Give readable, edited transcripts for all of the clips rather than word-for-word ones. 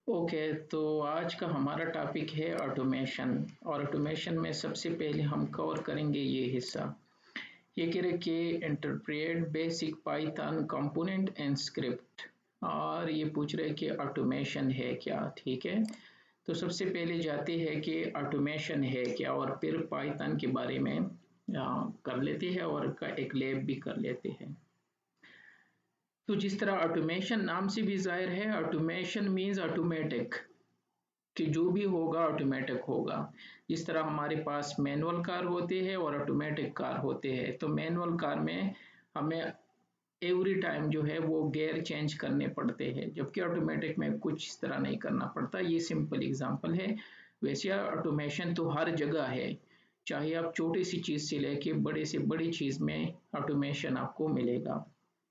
Okay, तो आज का हमारा टॉपिक है ऑटोमेशन। और ऑटोमेशन में सबसे पहले हम कवर करेंगे ये हिस्सा। ये कह रहे कि interpret basic Python component and script. और ये पूछ रहे कि ऑटोमेशन है क्या। ठीक है, तो सबसे पहले जाते हैं कि ऑटोमेशन है क्या, और फिर पाइथन के बारे में कर लेते हैं और का एक लैब भी कर लेते हैं। तो जिस तरह ऑटोमेशन नाम से भी जाहिर है, ऑटोमेशन मीन्स ऑटोमेटिक, कि जो भी होगा ऑटोमेटिक होगा। जिस तरह हमारे पास मैनुअल कार होते हैं और ऑटोमेटिक कार होते हैं, तो मैनुअल कार में हमें एवरी टाइम जो है वो गियर चेंज करने पड़ते हैं, जबकि ऑटोमेटिक में कुछ इस तरह नहीं करना पड़ता। ये सिंपल एग्जांपल है। वैसे ऑटोमेशन तो हर जगह है, चाहे आप छोटी सी चीज़ से लेके बड़े से बड़ी चीज़ में ऑटोमेशन आपको मिलेगा।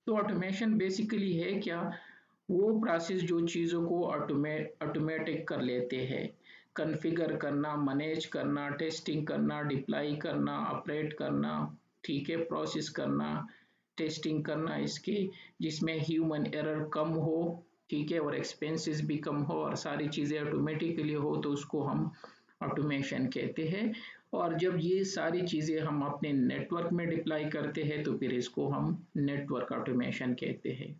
तो ऑटोमेशन बेसिकली है क्या? वो प्रोसेस जो चीज़ों को ऑटोमेटिक कर लेते हैं। कॉन्फ़िगर करना, मैनेज करना, टेस्टिंग करना, डिप्लॉय करना, ऑपरेट करना, ठीक है, प्रोसेस करना, टेस्टिंग करना इसकी, जिसमें ह्यूमन एरर कम हो, ठीक है, और एक्सपेंसेस भी कम हो और सारी चीज़ें ऑटोमेटिकली हो, तो उसको हम ऑटोमेशन कहते हैं। और जब ये सारी चीज़ें हम अपने नेटवर्क में डिप्लॉय करते हैं, तो फिर इसको हम नेटवर्क ऑटोमेशन कहते हैं।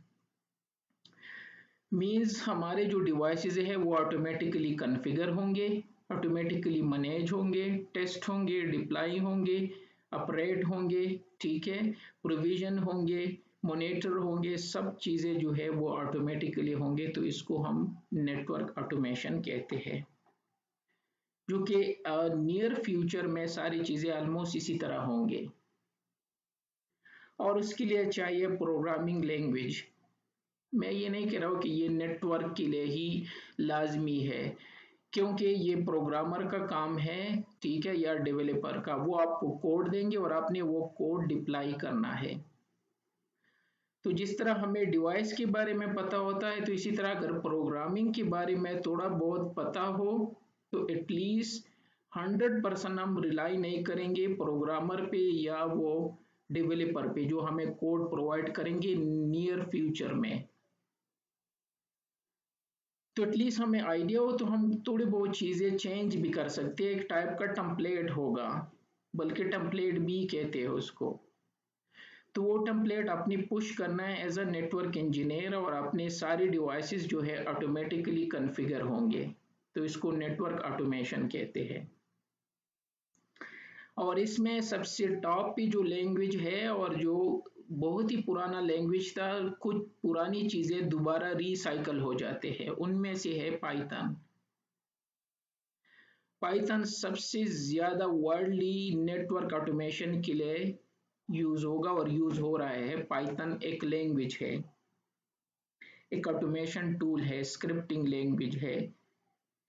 मीन्स हमारे जो डिवाइसेस है वो ऑटोमेटिकली कॉन्फ़िगर होंगे, ऑटोमेटिकली मैनेज होंगे, टेस्ट होंगे, डिप्लॉय होंगे, ऑपरेट होंगे, ठीक है, प्रोविजन होंगे, मॉनिटर होंगे, सब चीज़ें जो है वो ऑटोमेटिकली होंगे, तो इसको हम नेटवर्क ऑटोमेशन कहते हैं। जो कि नियर फ्यूचर में सारी चीज़ें ऑलमोस्ट इसी तरह होंगे। और उसके लिए चाहिए प्रोग्रामिंग लैंग्वेज। मैं ये नहीं कह रहा हूँ कि ये नेटवर्क के लिए ही लाजमी है, क्योंकि ये प्रोग्रामर का काम है, ठीक है, या डेवलपर का। वो आपको कोड देंगे और आपने वो कोड डिप्लॉय करना है। तो जिस तरह हमें डिवाइस के बारे में पता होता है, तो इसी तरह अगर प्रोग्रामिंग के बारे में थोड़ा बहुत पता हो, तो एटलीस्ट 100% हम रिलाई नहीं करेंगे प्रोग्रामर पे या वो डेवलपर पे जो हमें कोड प्रोवाइड करेंगे नियर फ्यूचर में। तो एटलीस्ट हमें आइडिया हो तो हम थोड़ी बहुत चीज़ें चेंज भी कर सकते हैं। एक टाइप का टेम्पलेट होगा, बल्कि टेम्पलेट भी कहते हैं उसको। तो वो टेम्पलेट अपनी पुश करना है एज अ नेटवर्क इंजीनियर, और अपने सारे डिवाइसेस जो है ऑटोमेटिकली कॉन्फ़िगर होंगे। तो इसको नेटवर्क ऑटोमेशन कहते हैं। और इसमें सबसे टॉप की जो लैंग्वेज है, और जो बहुत ही पुराना लैंग्वेज था, कुछ पुरानी चीज़ें दोबारा रिसाइकल हो जाते हैं, उनमें से है पाइथन। पाइथन सबसे ज़्यादा वर्ल्डली नेटवर्क ऑटोमेशन के लिए यूज़ होगा और यूज़ हो रहा है। पाइथन एक लैंग्वेज है, एक ऑटोमेशन टूल है, स्क्रिप्टिंग लैंग्वेज है,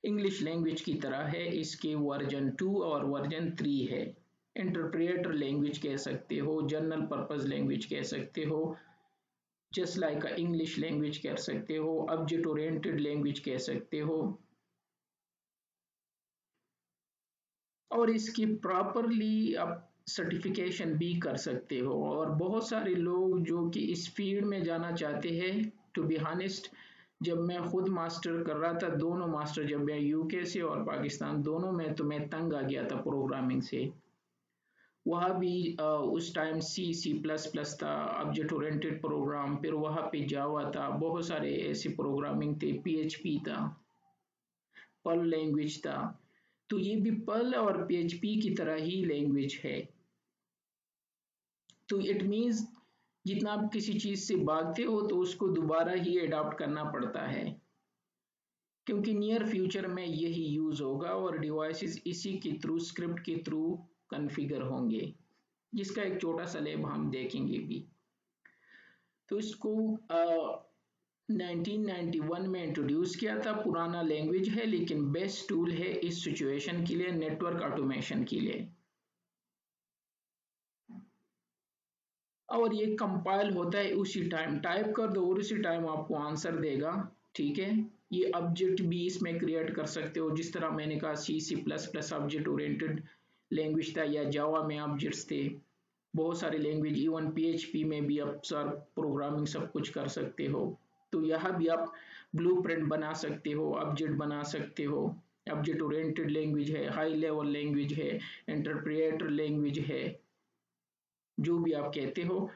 इंग्लिश लैंग्वेज की तरह है। इसके वर्जन 2 और वर्जन 3 है। इंटरप्रेटर लैंग्वेज कह सकते हो, जनरल पर्पस लैंग्वेज कह सकते हो, जस्ट लाइक इंग्लिश लैंग्वेज कह सकते हो, ऑब्जेक्ट ओरिएंटेड लैंग्वेज कह सकते हो। और इसकी प्रॉपरली आप सर्टिफिकेशन भी कर सकते हो। और बहुत सारे लोग जो कि इस फील्ड में जाना चाहते हैं, टू बी हॉनेस्ट, जब मैं खुद मास्टर कर रहा था, दोनों मास्टर, जब मैं यूके से और पाकिस्तान दोनों में, तो मैं तंग आ गया था प्रोग्रामिंग से। वहाँ भी उस टाइम सी प्लस प्लस था, ऑब्जेक्ट ओरिएंटेड प्रोग्राम, फिर वहाँ पे जावा था, बहुत सारे ऐसे प्रोग्रामिंग थे, पीएचपी था, पर्ल लैंग्वेज था। तो ये भी पर्ल और पीएचपी की तरह ही लैंग्वेज है। तो इट मीन्स जितना आप किसी चीज से भागते हो, तो उसको दोबारा ही अडॉप्ट करना पड़ता है, क्योंकि नियर फ्यूचर में यही यूज होगा और डिवाइसेस इसी के थ्रू, स्क्रिप्ट के थ्रू कॉन्फ़िगर होंगे, जिसका एक छोटा सा लैब हम देखेंगे भी। तो इसको 1991 में इंट्रोड्यूस किया था। पुराना लैंग्वेज है, लेकिन बेस्ट टूल है इस सिचुएशन के लिए, नेटवर्क ऑटोमेशन के लिए। और ये कंपाइल होता है उसी टाइम, टाइप कर दो और उसी टाइम आपको आंसर देगा, ठीक है। ये ऑब्जेक्ट भी इसमें क्रिएट कर सकते हो, जिस तरह मैंने कहा C plus plus object oriented language था, या जावा में ऑब्जेक्ट्स थे, बहुत सारे लैंग्वेज, इवन पीएचपी में भी आप सर प्रोग्रामिंग सब कुछ कर सकते हो। तो यहाँ भी आप ब्लूप्रिंट बना सकते हो, ऑब्जेक्ट बना सकते हो। ऑब्जेक्ट ओरिएंटेड लैंग्वेज है, हाई लेवल लैंग्वेज है, इंटरप्रेटर लैंग्वेज है, जो भी आप कहते हो।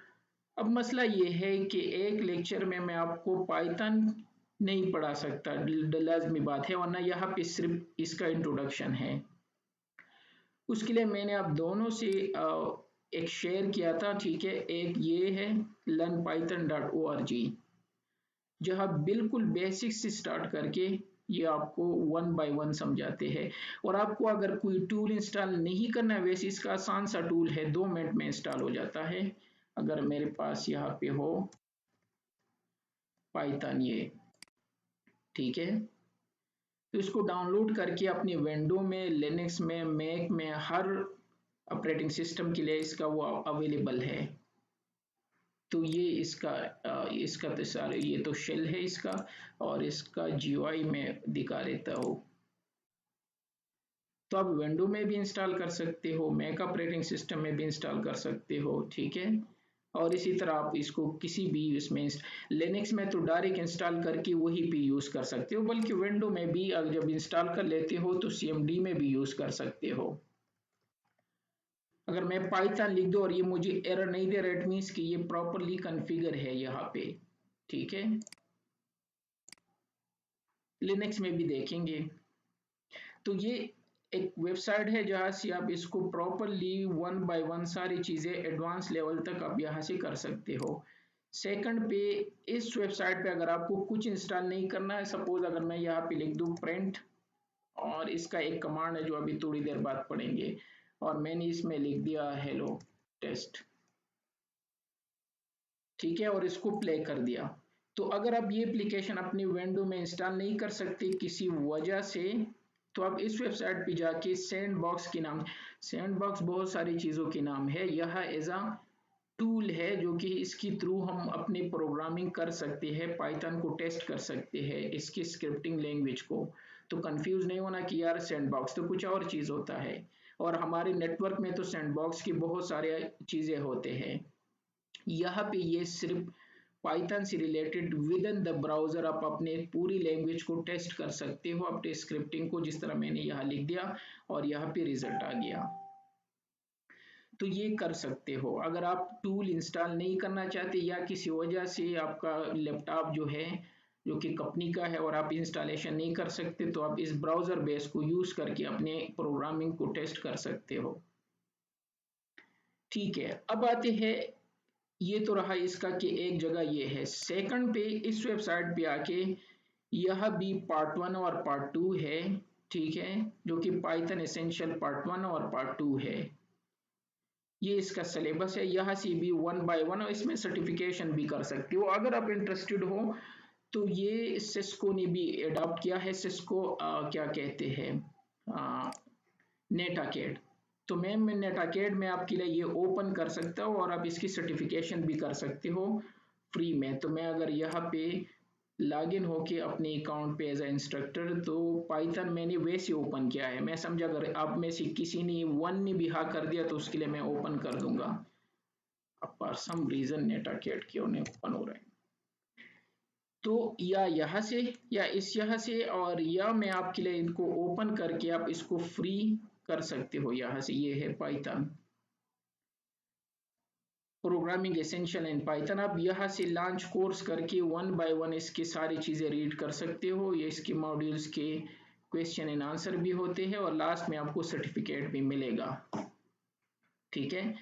अब मसला ये है कि एक लेक्चर में मैं आपको पाइथन नहीं पढ़ा सकता, लाजमी बात है, वरना यहाँ पे सिर्फ इसका इंट्रोडक्शन है। उसके लिए मैंने आप दोनों से एक शेयर किया था, ठीक है। एक ये है learnpython.org, जहाँ बिल्कुल बेसिक से स्टार्ट करके ये आपको वन बाय वन समझाते हैं। और आपको अगर कोई टूल इंस्टॉल नहीं करना है, वैसे इसका आसान सा टूल है, 2 मिनट में इंस्टॉल हो जाता है। अगर मेरे पास यहाँ पे हो पाइथन, ये ठीक है, तो इसको डाउनलोड करके अपनी विंडो में, लिनक्स में, मैक में, हर ऑपरेटिंग सिस्टम के लिए इसका वो अवेलेबल है। तो ये इसका तो सारे, ये तो शेल है इसका, और इसका जीयूआई में दिखा देता हूँ। तो आप विंडो में भी इंस्टॉल कर सकते हो, मैक ऑपरेटिंग सिस्टम में भी इंस्टॉल कर सकते हो, ठीक है। और इसी तरह आप इसको किसी भी इसमें, लिनक्स में तो डायरेक्ट इंस्टॉल करके वही पे यूज़ कर सकते हो, बल्कि विंडो में भी जब इंस्टॉल कर लेते हो तो सीएमडी में भी यूज़ कर सकते हो। अगर मैं पाइथन लिख दूं और ये मुझे एरर नहीं दे रहा, इट मीन्स कि ये प्रॉपरली कॉन्फ़िगर है यहाँ पे, ठीक है। लिनक्स में भी देखेंगे। तो ये एक वेबसाइट है जहाँ से आप इसको प्रॉपरली वन बाय वन सारी चीज़ें एडवांस लेवल तक आप यहाँ से कर सकते हो। सेकंड पे, इस वेबसाइट पे अगर आपको कुछ इंस्टॉल नहीं करना है, सपोज अगर मैं यहाँ पे लिख दूँ प्रिंट, और इसका एक कमांड है जो अभी थोड़ी देर बाद पढ़ेंगे, और मैंने इसमें लिख दिया हेलो टेस्ट, ठीक है, और इसको प्ले कर दिया। तो अगर आप ये एप्लीकेशन अपनी विंडो में इंस्टॉल नहीं कर सकते किसी वजह से, तो आप इस वेबसाइट पे जाके सैंडबॉक्स के नाम, सैंडबॉक्स बहुत सारी चीज़ों के नाम है, यह एज अ टूल है जो कि इसके थ्रू हम अपनी प्रोग्रामिंग कर सकते हैं, पाइथन को टेस्ट कर सकते हैं, इसकी स्क्रिप्टिंग लैंग्वेज को। तो कंफ्यूज नहीं होना कि यार सैंडबॉक्स तो कुछ और चीज़ होता है, और हमारे नेटवर्क में तो सैंडबॉक्स की बहुत सारे चीज़ें होते हैं। यहाँ पे ये सिर्फ पाइथन से related with in the browser आप अपने पूरी लैंग्वेज को टेस्ट कर सकते हो, अपने स्क्रिप्टिंग को, जिस तरह मैंने यहाँ लिख दिया और यहाँ पे रिजल्ट आ गया। तो ये कर सकते हो। अगर आप टूल इंस्टॉल नहीं करना चाहते या किसी वजह से आपका लैपटॉप जो है, जो कि कंपनी का है, और आप इंस्टॉलेशन नहीं कर सकते, तो आप इस ब्राउजर बेस को यूज करके अपने प्रोग्रामिंग को टेस्ट कर सकते हो, ठीक है। अब आते हैं, ये तो रहा इसका कि एक जगह ये है। सेकंड पे, इस वेबसाइट पे आके यह भी पार्ट 1 और पार्ट 2 है, ठीक है, जो कि पाइथन एसेंशियल पार्ट 1 और पार्ट 2 है। ये इसका सिलेबस है, यहाँ से भी वन बाय वन, और इसमें सर्टिफिकेशन भी कर सकते हो अगर आप इंटरेस्टेड हो। तो ये सिस्को ने भी अडॉप्ट किया है, सिस्को क्या कहते हैं, नेटाकेड। तो मैं नेटाकेड में आपके लिए ये ओपन कर सकता हूँ, और आप इसकी सर्टिफिकेशन भी कर सकते हो फ्री में। तो मैं अगर यहाँ पे लॉगिन होके अपने अकाउंट पे एज ए इंस्ट्रक्टर, तो पाइथन मैंने वैसे ओपन किया है, मैं समझा अगर आप में से किसी ने वन ने भी हाँ कर दिया तो उसके लिए मैं ओपन कर दूंगा। अब फॉर सम रीजन नेटाकेड क्यों नहीं ओपन हो रहा है, तो या यहाँ से या इस यहाँ से, और या मैं आपके लिए इनको ओपन करके आप इसको फ्री कर सकते हो यहाँ से। ये है Python programming essential in Python. आप यहाँ से लॉन्च कोर्स करके वन बाय वन इसकी सारी चीज़ें रीड कर सकते हो। ये इसके मॉड्यूल्स के क्वेश्चन एंड आंसर भी होते हैं, और लास्ट में आपको सर्टिफिकेट भी मिलेगा, ठीक है।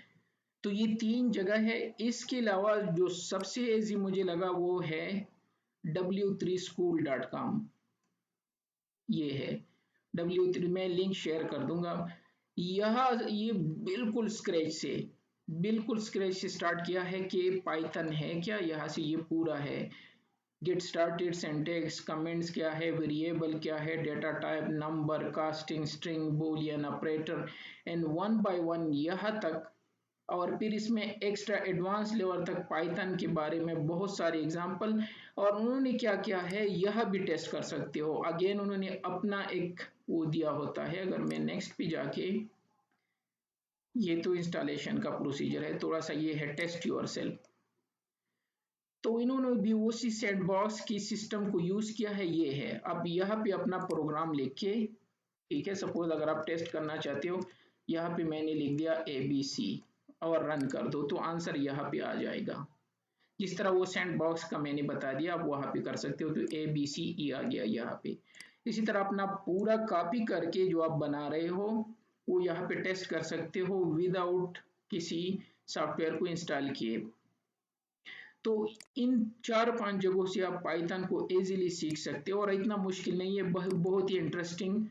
तो ये 3 जगह है। इसके अलावा जो सबसे इजी मुझे लगा वो है w3school.com। ये है W3, मैं लिंक शेयर कर दूंगा। ये बिल्कुल स्क्रैच से स्टार्ट किया है कि पाइथन है क्या, यहाँ से ये पूरा है। गेट स्टार्टेड, सिंटैक्स, कमेंट्स क्या है, वेरिएबल क्या है, data type, number, casting, string, Boolean operator, and one by one यहाँ तक। और फिर इसमें एक्स्ट्रा एडवांस लेवल तक पाइथन के बारे में बहुत सारे एग्जाम्पल, और उन्होंने क्या किया है यह भी टेस्ट कर सकते हो। अगेन उन्होंने अपना एक वो दिया होता है। अगर मैं नेक्स्ट पे जाके, ये तो इंस्टॉलेशन का प्रोसीजर है, थोड़ा सा ये है टेस्ट योरसेल्फ। तो इन्होंने भी उसी सैंडबॉक्स की सिस्टम को यूज किया है, ये है। अब यहाँ पे अपना प्रोग्राम लिख के, ठीक है, सपोज अगर आप टेस्ट करना चाहते हो, यहाँ पे मैंने लिख दिया ABC और रन कर दो तो आंसर यहाँ पे आ जाएगा। जिस तरह वो सैंडबॉक्स का मैंने बता दिया, आप वहाँ पे कर सकते हो, तो ABCE आ गया यहाँ पे। इसी तरह अपना पूरा कॉपी करके जो आप बना रहे हो वो यहाँ पे टेस्ट कर सकते हो विदाउट किसी सॉफ्टवेयर को इंस्टॉल किए। तो इन 4-5 जगहों से आप पाइथन को इजीली सीख सकते हो और इतना मुश्किल नहीं है, बहुत ही इंटरेस्टिंग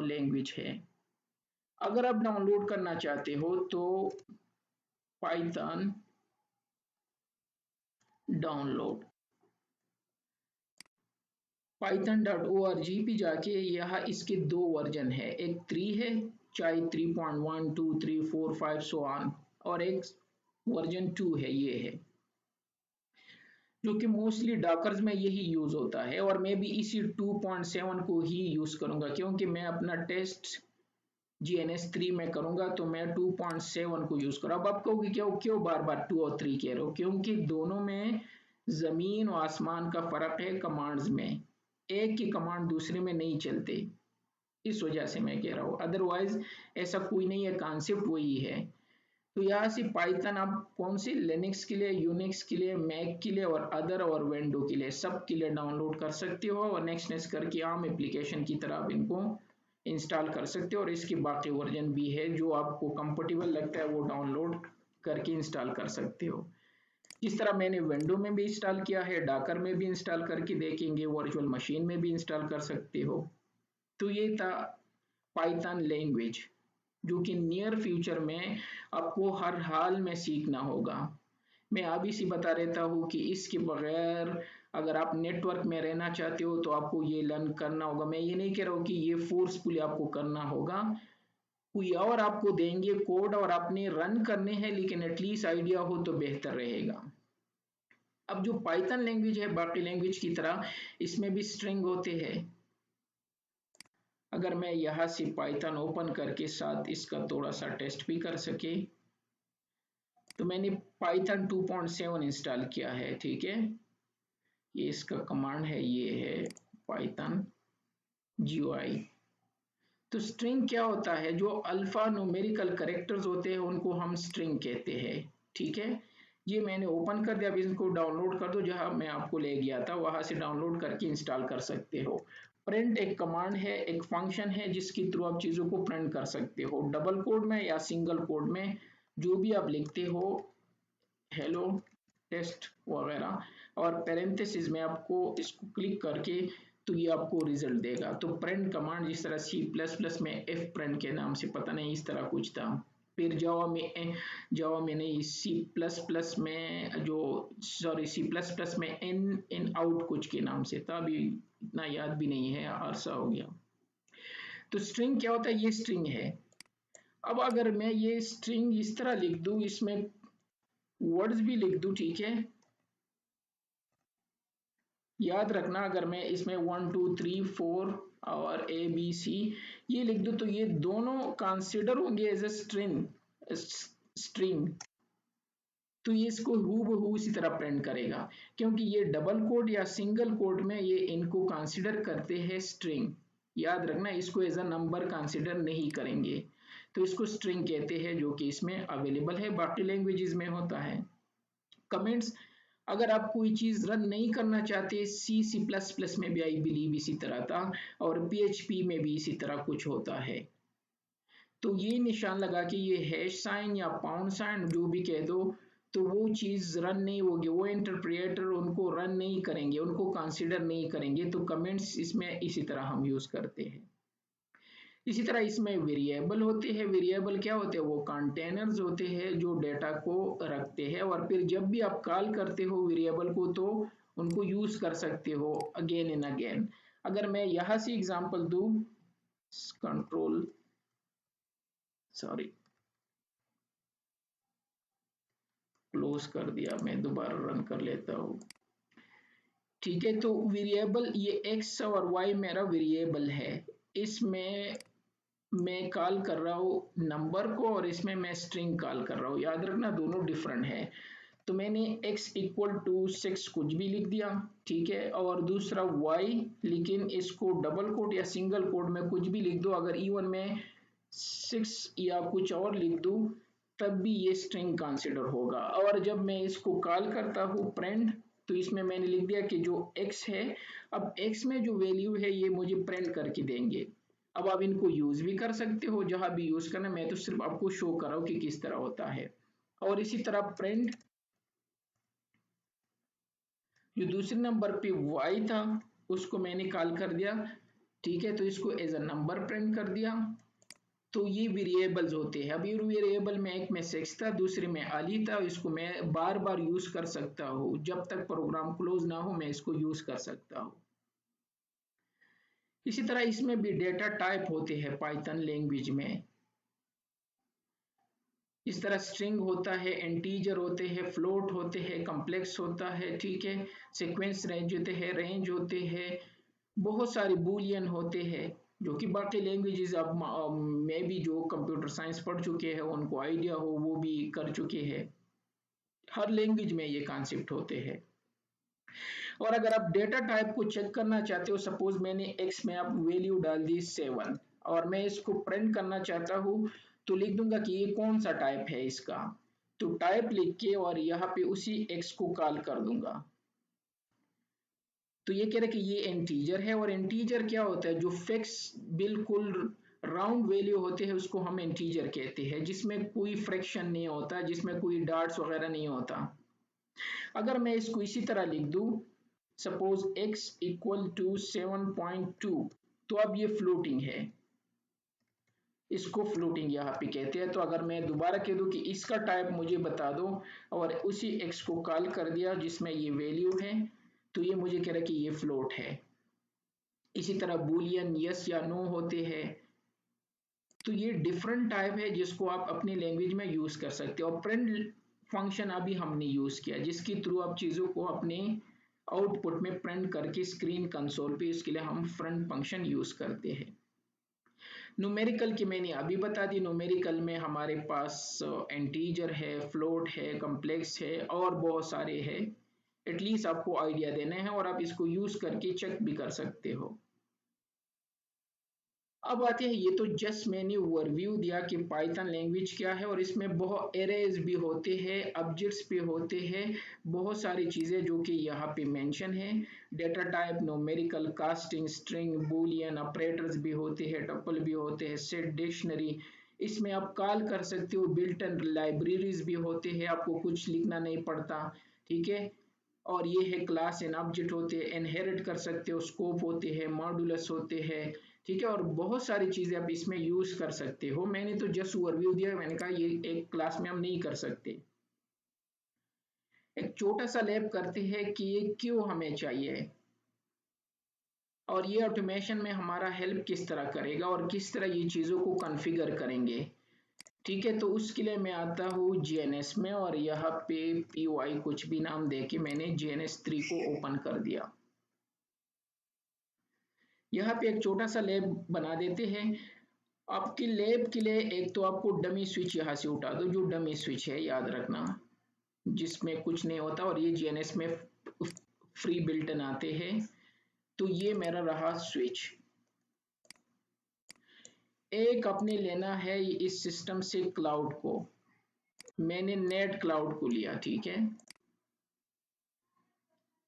लैंग्वेज है। अगर आप डाउनलोड करना चाहते हो तो पाइथन डाउनलोड python.org पे जाके यहाँ इसके 2 वर्जन है, एक 3 है, चाहे 3.1 2 3 4 5 सो ऑन, और एक वर्जन 2 है, ये है जो कि मोस्टली डॉकर्स में यही यूज होता है। और मैं भी इसी 2.7 को ही यूज करूंगा क्योंकि मैं अपना टेस्ट GNS3 में करूंगा, तो मैं 2.7 को यूज करूँ। अब आप कहोगे क्यों क्यों बार बार 2 और 3 कह रहे हो? क्योंकि दोनों में जमीन और आसमान का फर्क है कमांड्स में, एक की कमांड दूसरे में नहीं चलते, इस वजह से मैं कह रहा हूँ। अदरवाइज ऐसा कोई नहीं है, कॉन्सेप्ट वही है। तो यहाँ से पाइथन आप कौन सी लिनक्स के लिए, यूनिक्स के लिए, मैक के लिए और अदर और विंडो के लिए, सब के लिए डाउनलोड कर सकते हो और नेक्स्ट करके आम एप्लीकेशन की तरह आप इनको इंस्टॉल कर सकते हो। और इसके बाकी वर्जन भी है, जो आपको कंफर्टेबल लगता है वो डाउनलोड करके इंस्टॉल कर सकते हो। जिस तरह मैंने विंडो में भी इंस्टॉल किया है, डॉकर में भी इंस्टॉल करके देखेंगे, वर्चुअल मशीन में भी इंस्टॉल कर सकते हो। तो ये था पाइथन लैंग्वेज, जो कि नियर फ्यूचर में आपको हर हाल में सीखना होगा। मैं अभी से बता देता हूँ कि इसके बगैर अगर आप नेटवर्क में रहना चाहते हो तो आपको ये लर्न करना होगा। मैं ये नहीं कह रहा हूँ कि ये फोर्सफुली आपको करना होगा, कोई और आपको देंगे कोड और आपने रन करने हैं, लेकिन एटलीस्ट आइडिया हो तो बेहतर रहेगा। अब जो पाइथन लैंग्वेज है बाकी लैंग्वेज की तरह इसमें भी स्ट्रिंग होते हैं। अगर मैं यहाँ से पाइथन ओपन करके साथ इसका थोड़ा सा टेस्ट भी कर सके, तो मैंने पाइथन 2.7 इंस्टॉल किया है, ठीक है। ये इसका कमांड है, ये है पाइथन GUI। तो स्ट्रिंग क्या होता है? जो अल्फा न्यूमेरिकल कैरेक्टर्स होते हैं उनको हम स्ट्रिंग कहते हैं, ठीक है। ये मैंने ओपन कर दिया, अब इसको डाउनलोड कर दो, जहां मैं आपको ले गया था वहां से डाउनलोड करके इंस्टॉल कर सकते हो। प्रिंट एक कमांड है, एक फंक्शन है जिसके थ्रू आप चीजों को प्रिंट कर सकते हो, डबल कोड में या सिंगल कोड में, जो भी आप लिखते हो, हेलो टेस्ट वगैरह, और पैरेंथेसिस में आपको इसको क्लिक करके तो ये आपको रिजल्ट देगा। तो प्रिंट कमांड जिस तरह C++ में एफ प्रिंट के नाम से, पता नहीं इस तरह कुछ था, फिर जावा में नहीं, C++ में जो C++ में इन इन आउट कुछ के नाम से था, अभी इतना याद भी नहीं है, अरसा हो गया। तो स्ट्रिंग क्या होता है? ये स्ट्रिंग है। अब अगर मैं ये स्ट्रिंग इस तरह लिख दूं, इसमें वर्ड्स भी लिख दूं, ठीक है, याद रखना अगर मैं इसमें 1 2 3 4 और ABC ये लिख दूं तो ये दोनों कंसिडर होंगे एज ए स्ट्रिंग, तो ये इसको हूबहू इसी तरह प्रिंट करेगा, क्योंकि ये डबल कोड या सिंगल कोड में ये इनको कंसिडर करते हैं स्ट्रिंग। याद रखना, इसको एज अ नंबर कंसिडर नहीं करेंगे, तो इसको स्ट्रिंग कहते हैं, जो कि इसमें अवेलेबल है, बाकी लैंग्वेजेस में होता है। कमेंट्स, अगर आप कोई चीज रन नहीं करना चाहते, C++ में भी आई बिलीव इसी तरह था, और PHP में भी इसी तरह कुछ होता है। तो ये निशान लगा के, ये हैश साइन या पाउंड साइन जो भी कह दो, तो वो चीज रन नहीं होगी, वो इंटरप्रेटर उनको रन नहीं करेंगे, उनको कंसीडर नहीं करेंगे। तो कमेंट्स इसमें इसी तरह हम यूज करते हैं। इसी तरह इसमें वेरिएबल होते हैं। वेरिएबल क्या होते हैं? वो कंटेनर्स होते हैं जो डेटा को रखते हैं, और फिर जब भी आप कॉल करते हो वेरिएबल को तो उनको यूज कर सकते हो अगेन एंड अगेन। अगर मैं यहां से एग्जांपल दूं, कंट्रोल सॉरी क्लोज कर दिया, मैं दोबारा रन कर लेता हूँ, ठीक है। तो वेरिएबल, ये एक्स और वाई मेरा वेरिएबल है, इसमें मैं कॉल कर रहा हूँ नंबर को और इसमें मैं स्ट्रिंग कॉल कर रहा हूँ। याद रखना दोनों डिफरेंट है। तो मैंने x इक्वल टू 6 कुछ भी लिख दिया, ठीक है, और दूसरा y, लेकिन इसको डबल कोट या सिंगल कोट में कुछ भी लिख दो, अगर इवन में 6 या कुछ और लिख दूं तब भी ये स्ट्रिंग कंसिडर होगा। और जब मैं इसको कॉल करता हूँ प्रिंट, तो इसमें मैंने लिख दिया कि जो x है, अब x में जो वैल्यू है ये मुझे प्रिंट करके देंगे। अब आप इनको यूज भी कर सकते हो जहां भी यूज करना, मैं तो सिर्फ आपको शो कर रहा हूँ कि किस तरह होता है। और इसी तरह प्रिंट, जो दूसरे नंबर पे y था उसको मैंने कॉल कर दिया, ठीक है, तो इसको एज अ नंबर प्रिंट कर दिया। तो ये वेरिएबल्स होते हैं। अब ये वेरिएबल में एक में 6 था, दूसरे में अली था, इसको मैं बार बार यूज कर सकता हूँ, जब तक प्रोग्राम क्लोज ना हो मैं इसको यूज कर सकता हूँ। इसी तरह इसमें भी डेटा टाइप होते हैं पाइथन लैंग्वेज में। इस तरह स्ट्रिंग होता है, इंटीजर होते हैं, फ्लोट होते हैं, कॉम्प्लेक्स होता है, ठीक है, सीक्वेंस रेंज होते हैं, रेंज होते हैं, बहुत सारे बूलियन होते हैं, जो कि बाकी लैंग्वेजेस अब में भी जो कंप्यूटर साइंस पढ़ चुके हैं उनको आइडिया हो, वो भी कर चुके हैं। हर लैंग्वेज में ये कॉन्सेप्ट होते हैं। और अगर आप डेटा टाइप को चेक करना चाहते हो, सपोज मैंने एक्स में आप वैल्यू डाल दी 7 और मैं इसको प्रिंट करना चाहता हूँ, तो लिख दूंगा कि ये कौन सा टाइप है इसका, तो टाइप लिख के और यहाँ पे उसी एक्स को कॉल कर दूंगा। तो ये कह रहे कि ये इंटीजर है, और इंटीजर क्या होता है, जो फिक्स बिल्कुल राउंड वैल्यू होते हैं उसको हम इंटीजर कहते हैं, जिसमें कोई फ्रैक्शन नहीं होता, जिसमें कोई डॉट्स वगैरह नहीं होता। अगर मैं इसको इसी तरह लिख दूं, सपोज x इक्वल टू 7.2, तो अब ये फ्लोटिंग है, इसको फ्लोटिंग यहाँ पे कहते हैं। तो अगर मैं दोबारा कह दूं कि इसका टाइप मुझे बता दो और उसी x को कॉल कर दिया जिसमें ये वैल्यू है, तो ये मुझे कह रहा है कि ये फ्लोट है। इसी तरह बूलियन यस या नो होते हैं। तो ये डिफरेंट टाइप है जिसको आप अपनी लैंग्वेज में यूज कर सकते हो। और प्रिंट फंक्शन अभी हमने यूज किया, जिसके थ्रू आप चीजों को अपने आउटपुट में प्रिंट करके स्क्रीन कंसोल पे, इसके लिए हम प्रिंट फंक्शन यूज करते हैं। न्यूमेरिकल की मैंने अभी बता दी, न्यूमेरिकल में हमारे पास इंटीजर है, फ्लोट है, कॉम्प्लेक्स है और बहुत सारे हैं। एटलीस्ट आपको आइडिया देना है और आप इसको यूज करके चेक भी कर सकते हो। अब आते हैं, ये तो जस्ट मैंने ओवरव्यू दिया कि पाइथन लैंग्वेज क्या है, और इसमें बहुत एरेज भी होते हैं, ऑब्जेक्ट्स भी होते हैं, बहुत सारी चीजें जो कि यहाँ पे मेंशन है। Data type, numerical, casting, string, Boolean, operators भी होते हैं, टपल भी होते हैं, सेट, डिक्शनरी, इसमें आप कॉल कर सकते हो, बिल्ट इन लाइब्रेरीज भी होते हैं, आपको कुछ लिखना नहीं पड़ता, ठीक है। और ये है क्लास एंड ऑब्जेक्ट होते हैं, इनहेरिट कर सकते हो, स्कोप होते हैं, मॉड्यूलस होते हैं, ठीक है, और बहुत सारी चीजें आप इसमें यूज कर सकते हो। मैंने तो जस्ट ओवरव्यू दिया, मैंने कहा ये एक क्लास में हम नहीं कर सकते। एक छोटा सा लैब करते हैं कि ये क्यों हमें चाहिए और ये ऑटोमेशन में हमारा हेल्प किस तरह करेगा और किस तरह ये चीजों को कॉन्फ़िगर करेंगे, ठीक है। तो उसके लिए मैं आता हूँ जीएनएस में, और यहाँ पे पी कुछ भी नाम दे के मैंने GNS3 को ओपन कर दिया। यहाँ पे एक छोटा सा लैब बना देते हैं। आपकी लैब के लिए एक तो आपको डमी स्विच यहाँ से उठा दो, जो डमी स्विच है याद रखना, जिसमें कुछ नहीं होता, और ये जीएनएस में फ्री बिल्ट इन आते हैं। तो ये मेरा रहा स्विच। एक अपने लेना है इस सिस्टम से क्लाउड को, मैंने नेट क्लाउड को लिया, ठीक है।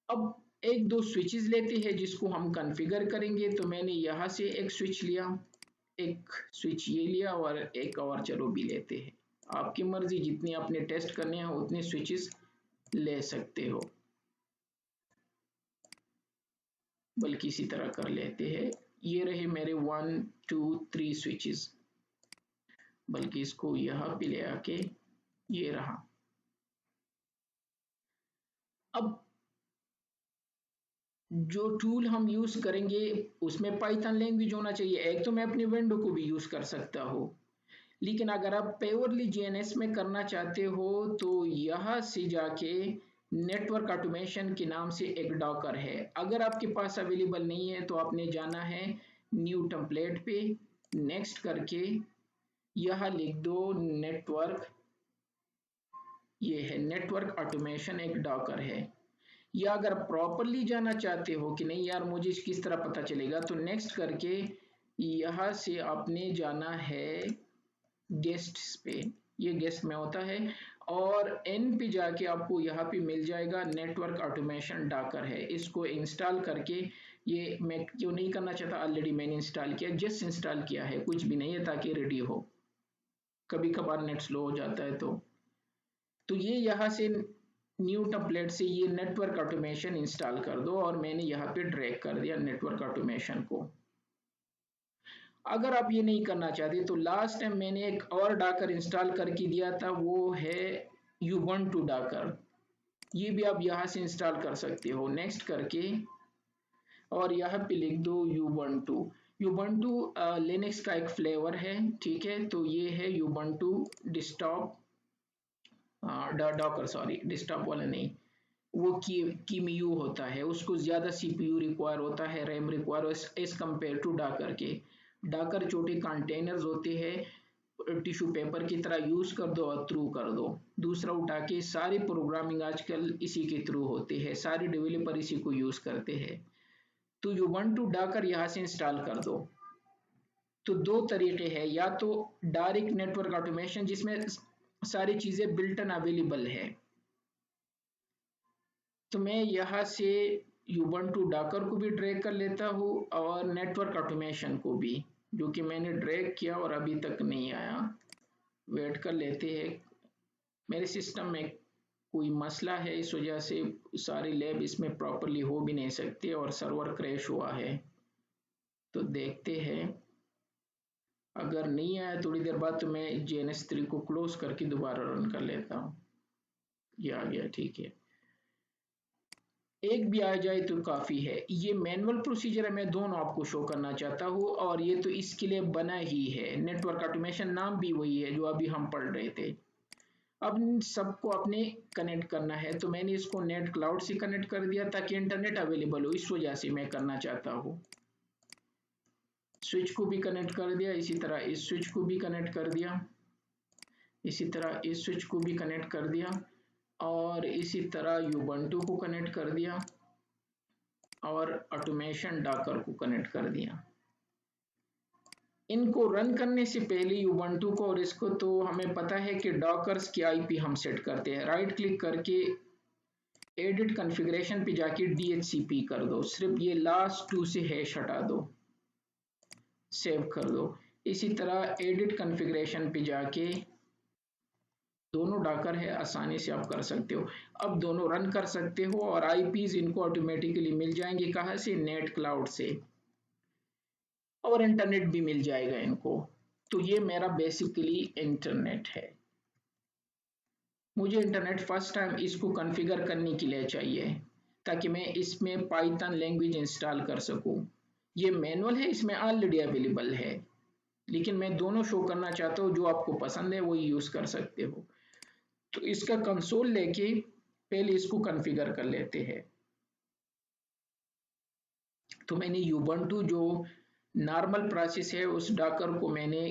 अब एक दो स्विचेस लेते हैं जिसको हम कॉन्फ़िगर करेंगे। तो मैंने यहाँ से एक स्विच लिया, एक स्विच ये लिया, और एक और चलो भी लेते हैं। आपकी मर्जी, जितनी आपने टेस्ट करने हैं उतने स्विचेस ले सकते हो, बल्कि इसी तरह कर लेते हैं। ये रहे मेरे 1 2 3 स्विचेस, बल्कि इसको यहाँ पे ले आके ये रहा। अब जो टूल हम यूज करेंगे उसमें पाइथन लैंग्वेज होना चाहिए। एक तो मैं अपनी विंडो को भी यूज कर सकता हूँ, लेकिन अगर आप प्योरली जीएनएस में करना चाहते हो तो यहाँ से जाके नेटवर्क ऑटोमेशन के नाम से एक डॉकर है। अगर आपके पास अवेलेबल नहीं है तो आपने जाना है न्यू टेम्पलेट पे, नेक्स्ट करके यहाँ लिख दो नेटवर्क ये है नेटवर्क ऑटोमेशन, एक डॉकर है। या अगर प्रॉपरली जाना चाहते हो कि नहीं यार मुझे किस तरह पता चलेगा, तो नेक्स्ट करके यहाँ से आपने जाना है गेस्ट्स पे। ये गेस्ट में होता है, और एन पे जाके आपको यहाँ पे मिल जाएगा नेटवर्क ऑटोमेशन डॉकर है। इसको इंस्टॉल करके, ये मैं क्यों नहीं करना चाहता, ऑलरेडी मैंने इंस्टॉल किया, जस्ट इंस्टॉल किया है, कुछ भी नहीं है, ताकि रेडी हो, कभी कभार नेट स्लो हो जाता है। तो ये यहाँ से न्यू टेम्पलेट से ये नेटवर्क ऑटोमेशन इंस्टॉल कर दो, और मैंने यहाँ पे ड्रैग कर दिया नेटवर्क ऑटोमेशन को। अगर आप ये नहीं करना चाहते तो लास्ट टाइम मैंने एक और डाकर इंस्टॉल करके दिया था, वो है यूबंटू डाकर। ये भी आप यहाँ से इंस्टॉल कर सकते हो, नेक्स्ट करके, और यहाँ पे लिख दो यूबंटू। यूबंटू लिनक्स का एक फ्लेवर है, ठीक है। तो ये है Ubuntu desktop, Docker, sorry desktop वाला नहीं, वो कीमयू होता है, उसको ज़्यादा सीपीयू रिक्वायर होता है, RAM require as compare to docker के। डाकर छोटे कंटेनर्स होते हैं, टिश्यू पेपर की तरह यूज़ कर दो और थ्रू कर दो। दूसरा उठा के सारी प्रोग्रामिंग आजकल इसी के थ्रू होते हैं, सारे डेवलपर इसी को यूज़ करते हैं। तो यूबंटू डाकर यहाँ से इंस्टॉल कर दो। तो दो तरीके हैं, या तो डायरेक्ट नेटवर्क ऑटोमेशन जिसमें सारी चीज़ें बिल्ट इन अवेलेबल है, तो मैं यहाँ से यूबंटू डाकर को भी ड्रैग कर लेता हूँ, और नेटवर्क ऑटोमेशन को भी, जो कि मैंने ड्रैग किया और अभी तक नहीं आया। वेट कर लेते हैं, मेरे सिस्टम में कोई मसला है, इस वजह से सारी लैब इसमें प्रॉपरली हो भी नहीं सकती, और सर्वर क्रैश हुआ है। तो देखते हैं, अगर नहीं आया थोड़ी देर बाद तो मैं JNS3 को क्लोज करके दोबारा रन कर लेता हूँ। ये आ गया, ठीक है। एक भी आ जाए तो काफ़ी है। ये मैनुअल प्रोसीजर है, मैं दोनों आपको शो करना चाहता हूँ, और ये तो इसके लिए बना ही है। नेटवर्क ऑटोमेशन नाम भी वही है जो अभी हम पढ़ रहे थे। अब इन सबको अपने कनेक्ट करना है, तो मैंने इसको नेट क्लाउड से कनेक्ट कर दिया ताकि इंटरनेट अवेलेबल हो, इस वजह से मैं करना चाहता हूँ। स्विच को भी कनेक्ट कर दिया, इसी तरह इस स्विच को भी कनेक्ट कर दिया, इसी तरह इस स्विच को भी कनेक्ट कर दिया, और इसी तरह यूबंटू को कनेक्ट कर दिया, और ऑटोमेशन डॉकर को कनेक्ट कर दिया। इनको रन करने से पहले यूबंटू को और इसको, तो हमें पता है कि डॉकर्स की आईपी हम सेट करते हैं। राइट क्लिक करके एडिट कॉन्फ़िगरेशन पे जाके DHCP कर दो, सिर्फ ये लास्ट 2 से हैश हटा दो, सेव कर दो। इसी तरह एडिट कॉन्फ़िगरेशन पे जाके, दोनों डॉकर है, आसानी से आप कर सकते हो। अब दोनों रन कर सकते हो, और आईपीज इनको ऑटोमेटिकली मिल जाएंगे, कहाँ से, नेट क्लाउड से, और इंटरनेट भी मिल जाएगा इनको। तो ये मेरा बेसिकली इंटरनेट है। मुझे इंटरनेट फर्स्ट टाइम इसको कॉन्फ़िगर करने के लिए चाहिए, ताकि मैं इसमें पाइथन लैंग्वेज इंस्टॉल कर सकूं। ये मैनुअल है, इसमें ऑलरेडी अवेलेबल है, लेकिन मैं दोनों शो करना चाहता हूँ, जो आपको पसंद है वही यूज़ कर सकते हो। तो इसका कंसोल लेके पहले इसको कॉन्फ़िगर कर लेते हैं। तो मैंने यूबंटू जो नॉर्मल प्रोसेस है उस डॉकर को मैंने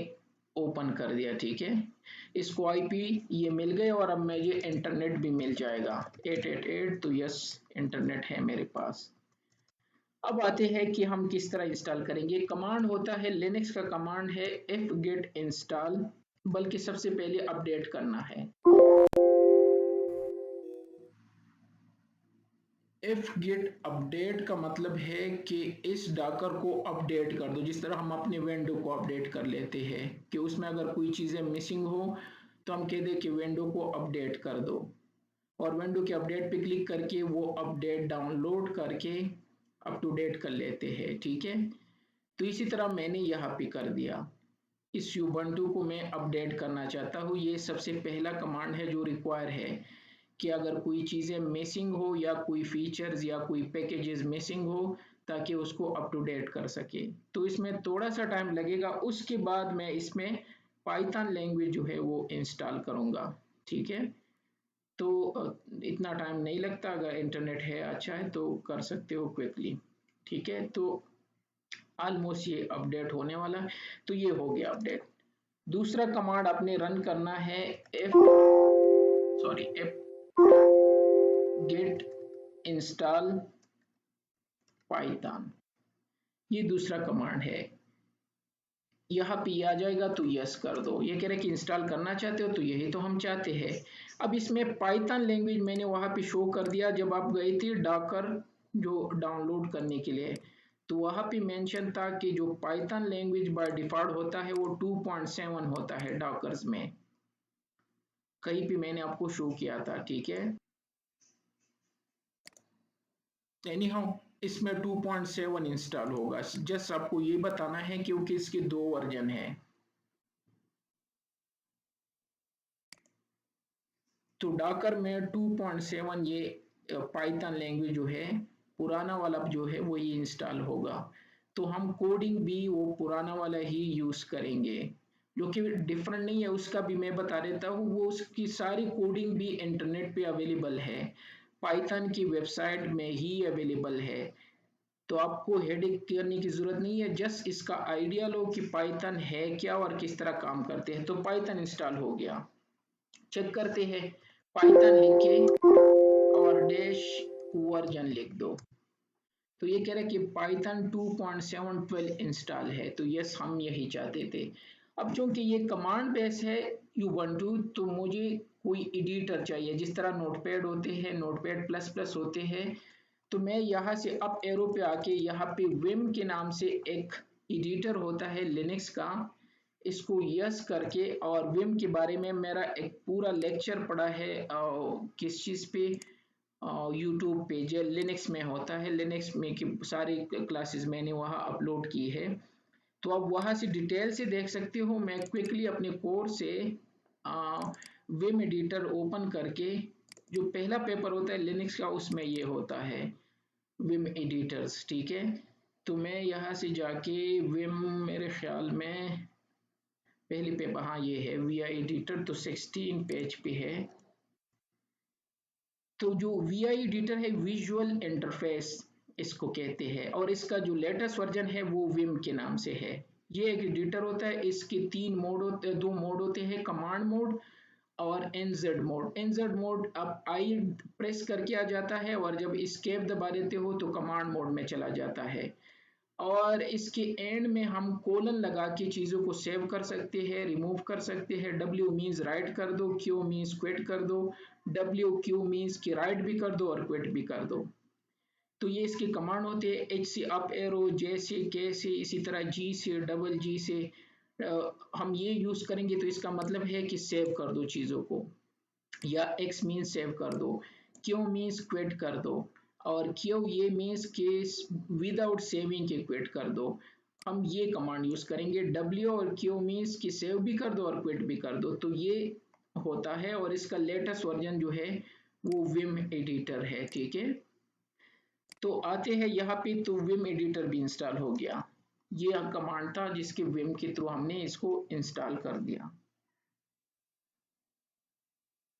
ओपन कर दिया, ठीक है। इसको आईपी ये मिल गए, और अब मुझे इंटरनेट भी मिल जाएगा 888, तो यस इंटरनेट है मेरे पास। अब आते हैं कि हम किस तरह इंस्टॉल करेंगे। कमांड होता है, लिनक्स का कमांड है fget install, बल्कि सबसे पहले अपडेट करना है। fget अपडेट का मतलब है कि इस डॉकर को अपडेट कर दो, जिस तरह हम अपने विंडो को अपडेट कर लेते हैं, कि उसमें अगर कोई चीज़ें मिसिंग हो तो हम कह दें कि विंडो को अपडेट कर दो, और विंडो के अपडेट पे क्लिक करके वो अपडेट डाउनलोड करके अप टू डेट कर लेते हैं, ठीक है। तो इसी तरह मैंने यहाँ पे कर दिया। इस यूबंटू को मैं अपडेट करना चाहता हूँ, ये सबसे पहला कमांड है जो रिक्वायर है, कि अगर कोई चीज़ें मिसिंग हो, या कोई फीचर्स या कोई पैकेजेस मिसिंग हो, ताकि उसको अप टू डेट कर सके। तो इसमें थोड़ा सा टाइम लगेगा, उसके बाद मैं इसमें पाइथन लैंग्वेज जो है वो इंस्टॉल करूँगा, ठीक है। तो इतना टाइम नहीं लगता, अगर इंटरनेट है अच्छा है तो कर सकते हो क्विकली, ठीक है। तो ऑलमोस्ट ये अपडेट होने वाला है, तो ये हो गया अपडेट। दूसरा कमांड आपने रन करना है, सॉरी git install python, ये दूसरा कमांड है। यहाँ पे आ जाएगा तो यस कर दो। ये कह रहे कि इंस्टॉल करना चाहते हो, तो यही तो हम चाहते हैं। अब इसमें पाइथन लैंग्वेज मैंने वहाँ पे शो कर दिया जब आप गए थे डॉकर जो डाउनलोड करने के लिए, तो वहाँ पे मेंशन था कि जो पाइथन लैंग्वेज बाय डिफॉल्ट होता है वो 2.7 होता है डॉकर्स में, कहीं पे मैंने आपको शो किया था, ठीक है। एनी हाउ इसमें 2.7 इंस्टॉल होगा, जस्ट आपको ये बताना है क्योंकि इसके 2 वर्जन है। तो डॉकर में 2.7 ये पाइथन लैंग्वेज जो है, पुराना वाला जो है वो ये इंस्टॉल होगा। तो हम कोडिंग भी वो पुराना वाला ही यूज करेंगे, जो कि डिफरेंट नहीं है, उसका भी मैं बता देता हूँ। वो उसकी सारी कोडिंग भी इंटरनेट पे अवेलेबल है, पाइथन की वेबसाइट में ही अवेलेबल है। तो आपको हेडेक करने की जरूरत नहीं है, जस्ट इसका आइडिया लो कि पाइथन है क्या और किस तरह काम करते हैं। तो पाइथन इंस्टॉल हो गया, चेक करते हैं। पाइथन लिख के और डैश वर्जन लिख दो। तो ये कह रहा है कि पाइथन 2.712 इंस्टॉल है, तो यस हम यही चाहते थे। अब चूंकि ये कमांड बेस है Ubuntu, तो मुझे कोई एडिटर चाहिए, जिस तरह नोटपैड होते हैं, नोटपैड प्लस प्लस होते हैं। तो मैं यहाँ से अप एरो पे आके यहाँ पे विम के नाम से एक एडिटर होता है लिनक्स का, इसको यस करके, और विम के बारे में मेरा एक पूरा लेक्चर पड़ा है किस चीज़ पे, यूट्यूब पे जो लिनक्स में होता है, लिनक्स में की सारी क्लासेस मैंने वहाँ अपलोड की है। तो आप वहाँ से डिटेल से देख सकते हो। मैं क्विकली अपने कोर्स से विम एडिटर ओपन करके, जो पहला पेपर होता है लिनक्स का उसमें ये होता है विम एडिटर्स, ठीक है। तो मैं यहाँ से जाके विम, मेरे ख्याल में पहली पेपर, हाँ ये है वी आई एडिटर, तो 16 पेज पे है। तो जो वी आई एडिटर है विजुअल इंटरफेस इसको कहते हैं, और इसका जो लेटेस्ट वर्जन है वो विम के नाम से है। ये एक एडिटर होता है, इसके 3 मोड होते, 2 मोड होते हैं, कमांड मोड और एनजेड मोड। एनजेड मोड अब आई प्रेस करके आ जाता है, और जब एस्केप दबा देते हो तो कमांड मोड में चला जाता है। और इसके एंड में हम कोलन लगा के चीज़ों को सेव कर सकते हैं, रिमूव कर सकते हैं। W मीन्स राइट कर दो, Q मीन्स क्विट कर दो, WQ मीन्स कि राइट भी कर दो और क्विट भी कर दो। तो ये इसके कमांड होते हैं। H से अप एरो, J से K से, इसी तरह G से, डबल G से हम ये यूज करेंगे। तो इसका मतलब है कि सेव कर दो चीज़ों को, या X मीन्स सेव कर दो, Q मीन्स क्विट कर दो, और Q ये मीन्स कि विदाउट सेविंग के क्विट कर दो। हम ये कमांड यूज करेंगे। W और Q मीन्स कि सेव भी कर दो और क्विट भी कर दो। तो ये होता है, और इसका लेटेस्ट वर्जन जो है वो विम एडिटर है, ठीक है। तो आते हैं यहाँ पे, तो विम एडिटर भी इंस्टॉल हो गया। ये कमांड था जिसके विम के थ्रू हमने इसको इंस्टॉल कर दिया,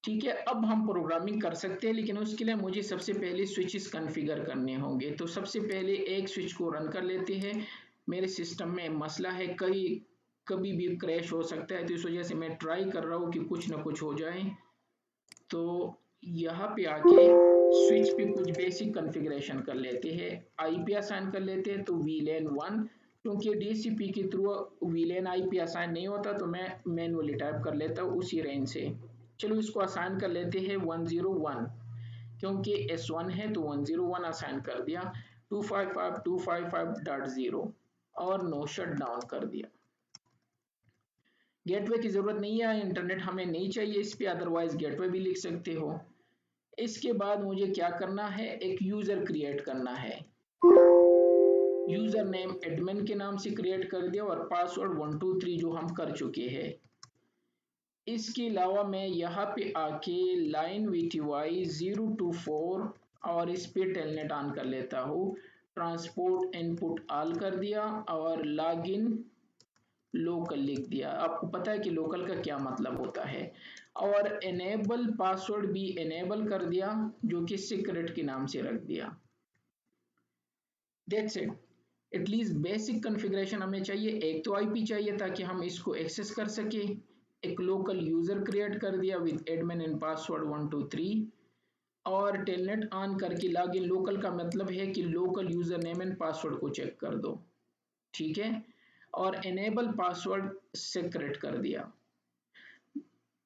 ठीक है। अब हम प्रोग्रामिंग कर सकते हैं, लेकिन उसके लिए मुझे सबसे पहले स्विचेस कॉन्फ़िगर करने होंगे। तो सबसे पहले एक स्विच को रन कर लेते हैं। मेरे सिस्टम में मसला है, कभी भी क्रैश हो सकता है, तो इस वजह से मैं ट्राई कर रहा हूँ कि कुछ ना कुछ हो जाए। तो यहाँ पे आके स्विच पे कुछ बेसिक कॉन्फ़िगरेशन कर लेते हैं। आईपी असाइन कर लेते हैं, तो VLAN 1, क्योंकि डीसीपी के थ्रू VLAN आईपी असाइन नहीं होता, तो मैं मैनुअली टाइप कर लेता हूँ उसी रेंज से। चलो इसको असाइन कर लेते हैं 101, क्योंकि S1 है तो 101 असाइन कर दिया। 255.255.0 और नो शट डाउन कर दिया। गेटवे की जरूरत नहीं है, इंटरनेट हमें नहीं चाहिए इस पे, अदरवाइज गेटवे भी लिख सकते हो। इसके बाद मुझे क्या करना है, एक यूजर क्रिएट करना है। यूजर नेम एडमिन के नाम से क्रिएट कर दिया, और पासवर्ड 123 जो हम कर चुके हैं। इसके अलावा मैं यहाँ पे आके लाइन VTY 024 और इस पे टेलनेट ऑन कर लेता हूँ। ट्रांसपोर्ट इनपुट ऑल कर दिया, और लॉगिन लोकल लिख दिया। आपको पता है कि लोकल का क्या मतलब होता है। और एनेबल पासवर्ड भी एनेबल कर दिया, जो कि सीक्रेट के नाम से रख दिया। That's it. At least basic configuration हमें चाहिए। एक तो आईपी चाहिए ताकि हम इसको एक्सेस कर सके, एक लोकल यूजर क्रिएट कर दिया विद एडमिन एंड पासवर्ड 123 और टेलनेट ऑन करके लॉगिन। लोकल का मतलब है कि local user name and password को चेक कर दो, ठीक है। और एनेबल पासवर्ड सीक्रेट कर दिया,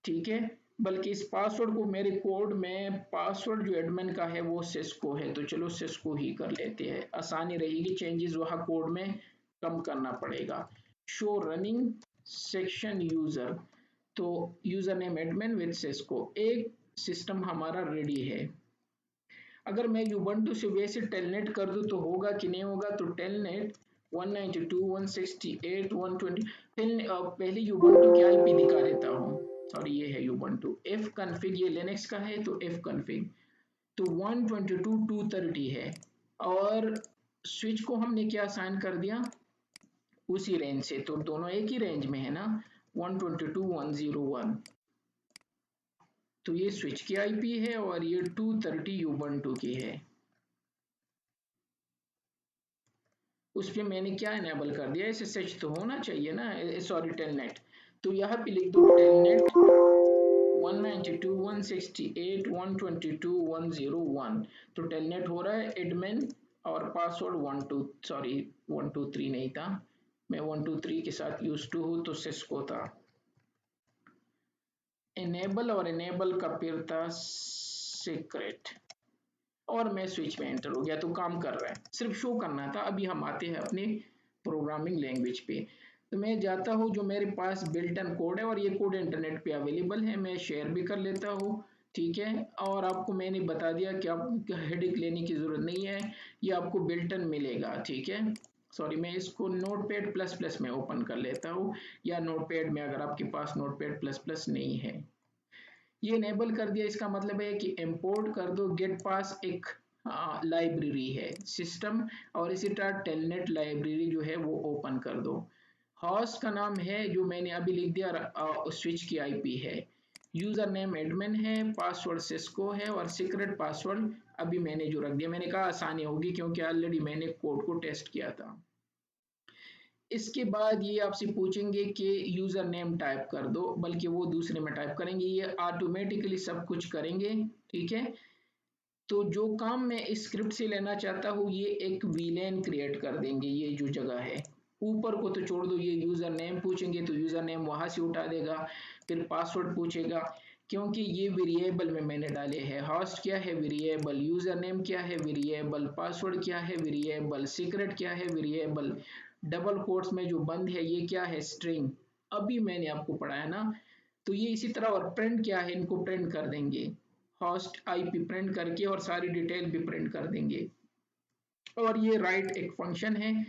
ठीक है। बल्कि इस पासवर्ड को मेरे कोड में पासवर्ड जो एडमिन का है वो सिस्को है, तो चलो सिस्को ही कर लेते हैं, आसानी रहेगी, चेंजेस वहां कोड में कम करना पड़ेगा। शो रनिंग सेक्शन यूजर, तो user name admin with Cisco, एक सिस्टम हमारा रेडी है। अगर मैं यूबंटू से वैसे टेलनेट कर दूं तो होगा कि नहीं होगा, तो टेलनेट 192 168 120 पहले यूबंटू की आईपी दिखा देता हूँ। सॉरी, ये है यूबंटू एफ कन्फिग, ये लिनक्स का है तो एफ कन्फिग, तो 122.230 है। और स्विच को हमने क्या असाइन कर दिया, उसी रेंज से, तो दोनों एक ही रेंज में है ना, 122.101। तो ये स्विच की आईपी है और ये 230 यूबंटू की है। उस पर मैंने क्या इनेबल कर दिया, SSH तो होना चाहिए ना, सॉरी टेलनेट, तो यहाँ पे लिख दो टेलनेट 192.168.122.101, तो टेलनेट हो रहा है एडमिन और पासवर्ड 123 नहीं था, मैं 123 के साथ यूज टू हूँ तो सिस्को था। इनेबल और इनेबल का फिर था सीक्रेट, और मैं स्विच में एंटर हो गया, तो काम कर रहा है, सिर्फ शो करना था। अभी हम आते हैं अपनी प्रोग्रामिंग लैंग्वेज पे, तो मैं जाता हूँ जो मेरे पास बिल्ट इन कोड है, और ये कोड इंटरनेट पे अवेलेबल है, मैं शेयर भी कर लेता हूँ, ठीक है। और आपको मैंने बता दिया कि आपको हेडेक लेने की जरूरत नहीं है, ये आपको बिल्ट इन मिलेगा, ठीक है। सॉरी, मैं इसको नोटपैड प्लस प्लस में ओपन कर लेता हूँ, या नोटपैड में अगर आपके पास नोटपैड प्लस प्लस नहीं है। ये इनेबल कर दिया, इसका मतलब है कि इंपोर्ट कर दो गेट पास, एक लाइब्रेरी है सिस्टम, और इसी तरह टेलनेट लाइब्रेरी जो है वो ओपन कर दो। होस्ट का नाम है जो मैंने अभी लिख दिया, स्विच की आईपी है, यूजर नेम एडमिन है, पासवर्ड सिस्को है, और सीक्रेट पासवर्ड अभी मैंने जो रख दिया, मैंने कहा आसानी होगी क्योंकि ऑलरेडी मैंने कोड को टेस्ट किया था। इसके बाद ये आपसे पूछेंगे कि यूजर नेम टाइप कर दो, बल्कि वो दूसरे में टाइप करेंगे, ये ऑटोमेटिकली सब कुछ करेंगे, ठीक है। तो जो काम मैं इस स्क्रिप्ट से लेना चाहता हूँ, ये एक वीलेन क्रिएट कर देंगे, ये जो जगह है ऊपर को तो छोड़ दो, ये यूजर नेम पूछेंगे तो यूजर नेम वहां से उठा देगा, फिर पासवर्ड पूछेगा, क्योंकि ये वेरिएबल में मैंने डाले हैं। होस्ट क्या है, वेरिएबल, यूजर नेम क्या है, वेरिएबल, पासवर्ड क्या है, वेरिएबल, सीक्रेट क्या है, वेरिएबल, डबल कोट्स में जो बंद है ये क्या है, स्ट्रिंग, अभी मैंने आपको पढ़ाया ना। तो ये इसी तरह, और प्रिंट क्या है, इनको प्रिंट कर देंगे, होस्ट आईपी प्रिंट करके, और सारी डिटेल भी प्रिंट कर देंगे। और ये राइट एक फंक्शन है,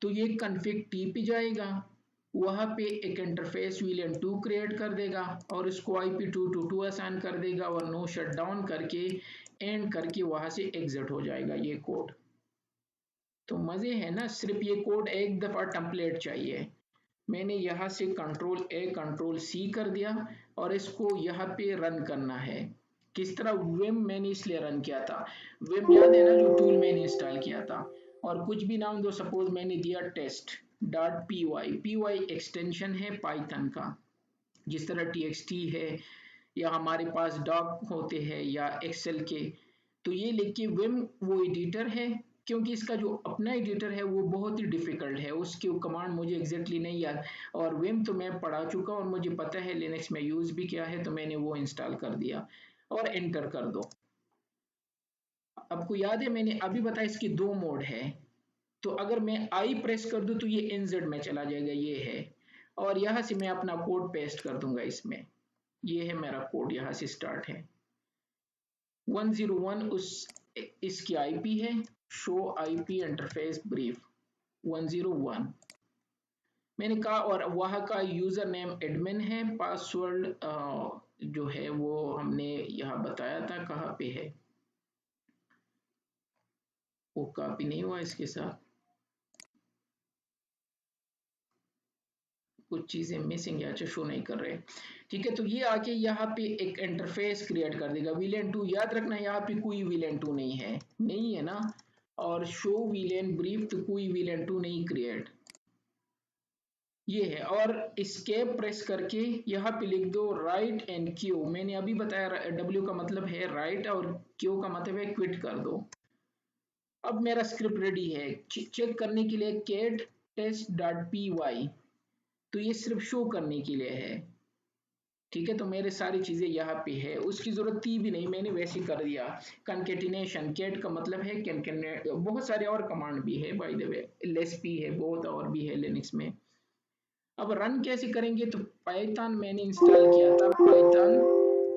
तो ये कन्फिग टी पे जाएगा, वहां पे एक इंटरफेस वीलन 2 क्रिएट कर देगा, और इसको IP222 असाइन कर देगा, और नो शट डाउन करके एंड करके वहां से एग्जिट हो जाएगा ये कोड। तो मजे है ना, सिर्फ ये कोड एक दफा टेम्पलेट चाहिए। मैंने यहाँ से कंट्रोल ए कंट्रोल सी कर दिया, और इसको यहाँ पे रन करना है। किस तरह, विम मैंने इसलिए रन किया था, विम याद है ना जो टूल मैंने इंस्टॉल किया था, और कुछ भी नाम दो, सपोज मैंने दिया test dot P Y extension है पाइथन का, जिस तरह TXT है, या हमारे पास डॉक होते हैं या एक्सेल के, तो ये लिख के विम वो एडिटर है, क्योंकि इसका जो अपना एडिटर है वो बहुत ही डिफिकल्ट है, उसकी कमांड मुझे एग्जैक्टली नहीं याद, और विम तो मैं पढ़ा चुका और मुझे पता है लिनक्स में यूज भी किया है, तो मैंने वो इंस्टॉल कर दिया, और एंटर कर दो। आपको याद है मैंने अभी बताया इसकी दो मोड है, तो अगर मैं आई प्रेस कर दूं तो ये NZ में चला जाएगा, ये है, और यहां से मैं अपना कोड पेस्ट कर दूंगा इसमें, ये है मेरा कोड, यहां से स्टार्ट है 101, उस इसकी आईपी है, शो आईपी इंटरफेस ब्रीफ 101 मैंने कहा, और वहां का यूजर नेम एडमिन है, पासवर्ड जो है वो हमने यहाँ बताया था, कहाँ पे है, वो कॉपी नहीं हुआ इसके साथ, कुछ चीजें मिसिंग है, अच्छा शो नहीं कर रहे, ठीक है। तो ये आके यहाँ पे एक इंटरफेस क्रिएट कर देगा, वीलेन 2, याद रखना यहाँ पे कोई वीलेन 2 नहीं है ना, और शो वीलेन ब्रीफ, तो कोई वीलेन 2 नहीं क्रिएट, ये है। और escape प्रेस करके यहाँ पे लिख दो राइट एंड क्यू। मैंने अभी बताया डब्ल्यू का मतलब है राइट और क्यू का मतलब है क्विट कर दो। अब मेरा स्क्रिप्ट रेडी है। चेक करने के लिए cat test.py, तो ये सिर्फ शो करने के लिए है। ठीक है, तो मेरे सारी चीजें यहाँ पे है, उसकी जरूरत थी भी नहीं, मैंने वैसे कर दिया। कंकेटिनेशन, कैट का मतलब है कैनकेनेट, बहुत सारे और कमांड भी है बाय द वे, एलएसपी है, बहुत और भी है लिनक्स में। अब रन कैसे करेंगे, तो पाइथन मैंने इंस्टॉल किया था, पाइथन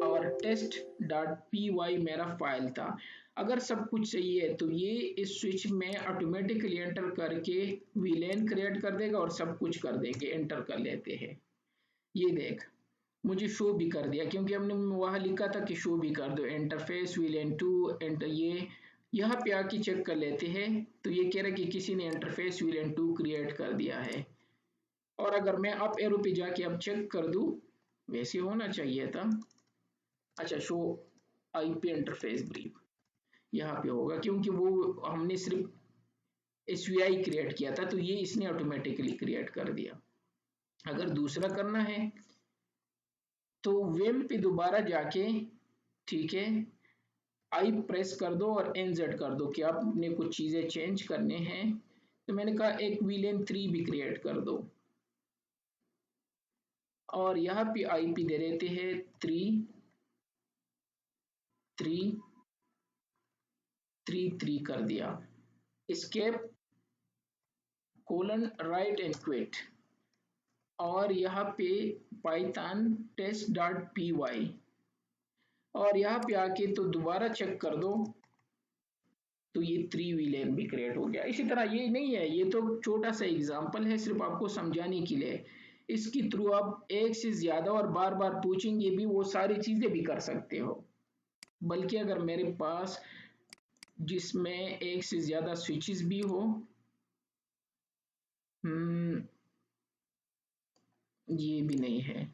और टेस्ट डॉट पी वाई मेरा फाइल था। अगर सब कुछ सही है तो ये इस स्विच में ऑटोमेटिकली एंटर करके वीलेन क्रिएट कर देगा और सब कुछ कर देंगे। एंटर कर लेते हैं, ये देख मुझे शो भी कर दिया, क्योंकि हमने वहां लिखा था कि शो भी कर दो इंटरफेस वीलेन टू एंटर। ये यहाँ पे आके चेक कर लेते हैं, तो ये कह रहा है कि किसी ने इंटरफेस वीलेन टू क्रिएट कर दिया है। और अगर मैं अप एरो पे जाके अब चेक कर दूं, वैसे होना चाहिए था। अच्छा, शो आईपी इंटरफेस ब्रीफ यहाँ पे होगा, क्योंकि वो हमने सिर्फ एसवीआई क्रिएट किया था, तो ये इसने ऑटोमेटिकली क्रिएट कर दिया। अगर दूसरा करना है तो वेम पे दोबारा जाके, ठीक है, आई प्रेस कर दो और एनजेड कर दो कि आपने कुछ चीजें चेंज करने हैं। तो मैंने कहा एक विलेन 3 भी क्रिएट कर दो, और यहाँ पे आईपी दे देते हैं 3 कर दिया। Escape colon write and quit, और यहाँ पे Python test dot P Y, और यहाँ पे आके तो दोबारा चेक कर दो, तो ये 3 विलेन भी क्रिएट हो गया। इसी तरह ये नहीं है, ये तो छोटा सा एग्जांपल है सिर्फ आपको समझाने के लिए। इसके थ्रू आप एक से ज्यादा और बार बार पूछेंगे भी, वो सारी चीजें भी कर सकते हो। बल्कि अगर मेरे पास जिसमें एक से ज्यादा स्विचेस भी हो, ये भी नहीं है,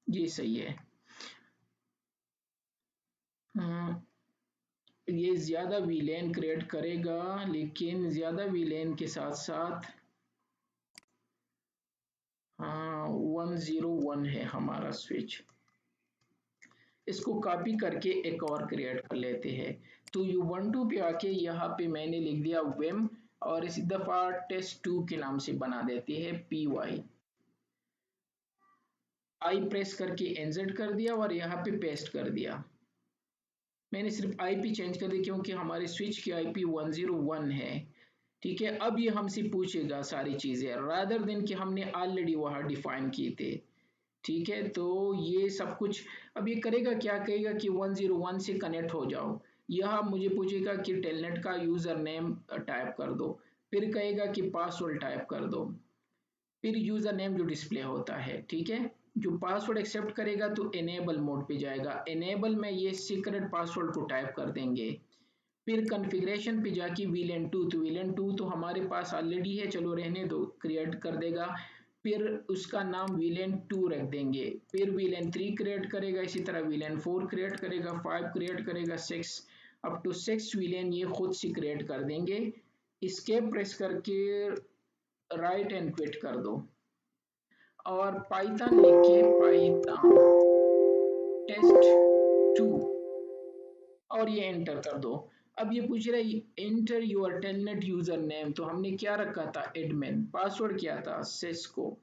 ये सही है। हम्म, ये ज्यादा विलेन क्रिएट करेगा, लेकिन ज्यादा विलेन के साथ साथ, हाँ 101 है हमारा स्विच। इसको कॉपी करके एक और क्रिएट कर लेते हैं। तो ubuntu पे आके यहाँ पे मैंने लिख दिया विम, और इस दफा test2 के नाम से बना देते हैं py। आई प्रेस करके एनजेड कर दिया और यहाँ पे पेस्ट कर दिया। मैंने सिर्फ आईपी चेंज कर दी, क्योंकि हमारे स्विच की आईपी 101 है। ठीक है, अब ये हमसे पूछेगा सारी चीजें, रादर देन कि हमने ऑलरेडी वहां डिफाइन किए थे। ठीक है, तो ये सब कुछ अब ये करेगा, क्या कहेगा कि 101 से कनेक्ट हो जाओ। यह मुझे पूछेगा कि टेलनेट का यूजर नेम टाइप कर दो, फिर कहेगा कि पासवर्ड टाइप कर दो, फिर यूजर नेम जो डिस्प्ले होता है। ठीक है, जो पासवर्ड एक्सेप्ट करेगा तो एनेबल मोड पे जाएगा, एनेबल में ये सीक्रेट पासवर्ड को टाइप कर देंगे। फिर कॉन्फ़िगरेशन पे जाके वीलेन टू, तो वीलेन टू तो हमारे पास ऑलरेडी है, चलो रहने दो, क्रिएट कर देगा। फिर उसका नाम वीलेन टू रख देंगे, फिर वीलेन 3 क्रिएट करेगा, इसी तरह वीलेन 4 क्रिएट करेगा, 5 क्रिएट करेगा, 6 अप टू 6 वीलेन ये खुद से क्रिएट कर देंगे। इसकेप प्रेस करके राइट एंड क्विट कर दो, और पाइथन लिख के पाइथन टेस्ट 2, और ये एंटर कर दो। अब ये पूछ रहा है enter your telnet user name, तो हमने क्या रखा था एडमिन, पासवर्ड क्या था सिस्को,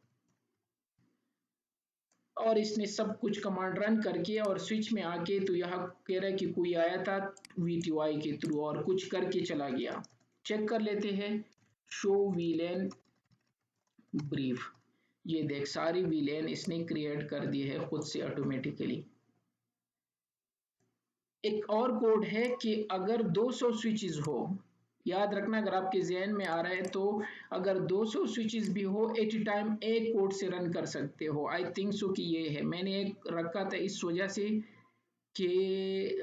और इसने सब कुछ कमांड रन करके और स्विच में आके तो यहाँ कह रहा है कि कोई आया था वीटीवाई के थ्रू और कुछ करके चला गया। चेक कर लेते हैं, शो वीलेन ब्रीफ, ये देख सारी वीलेन इसने क्रिएट कर दी है खुद से ऑटोमेटिकली। एक और कोड है कि अगर 200 स्विचेस हो, याद रखना अगर आपके जहन में आ रहा है तो, अगर 200 स्विचेस भी हो एट टाइम एक कोड से रन कर सकते हो। आई थिंक सो कि ये है, मैंने एक रखा था इस वजह से कि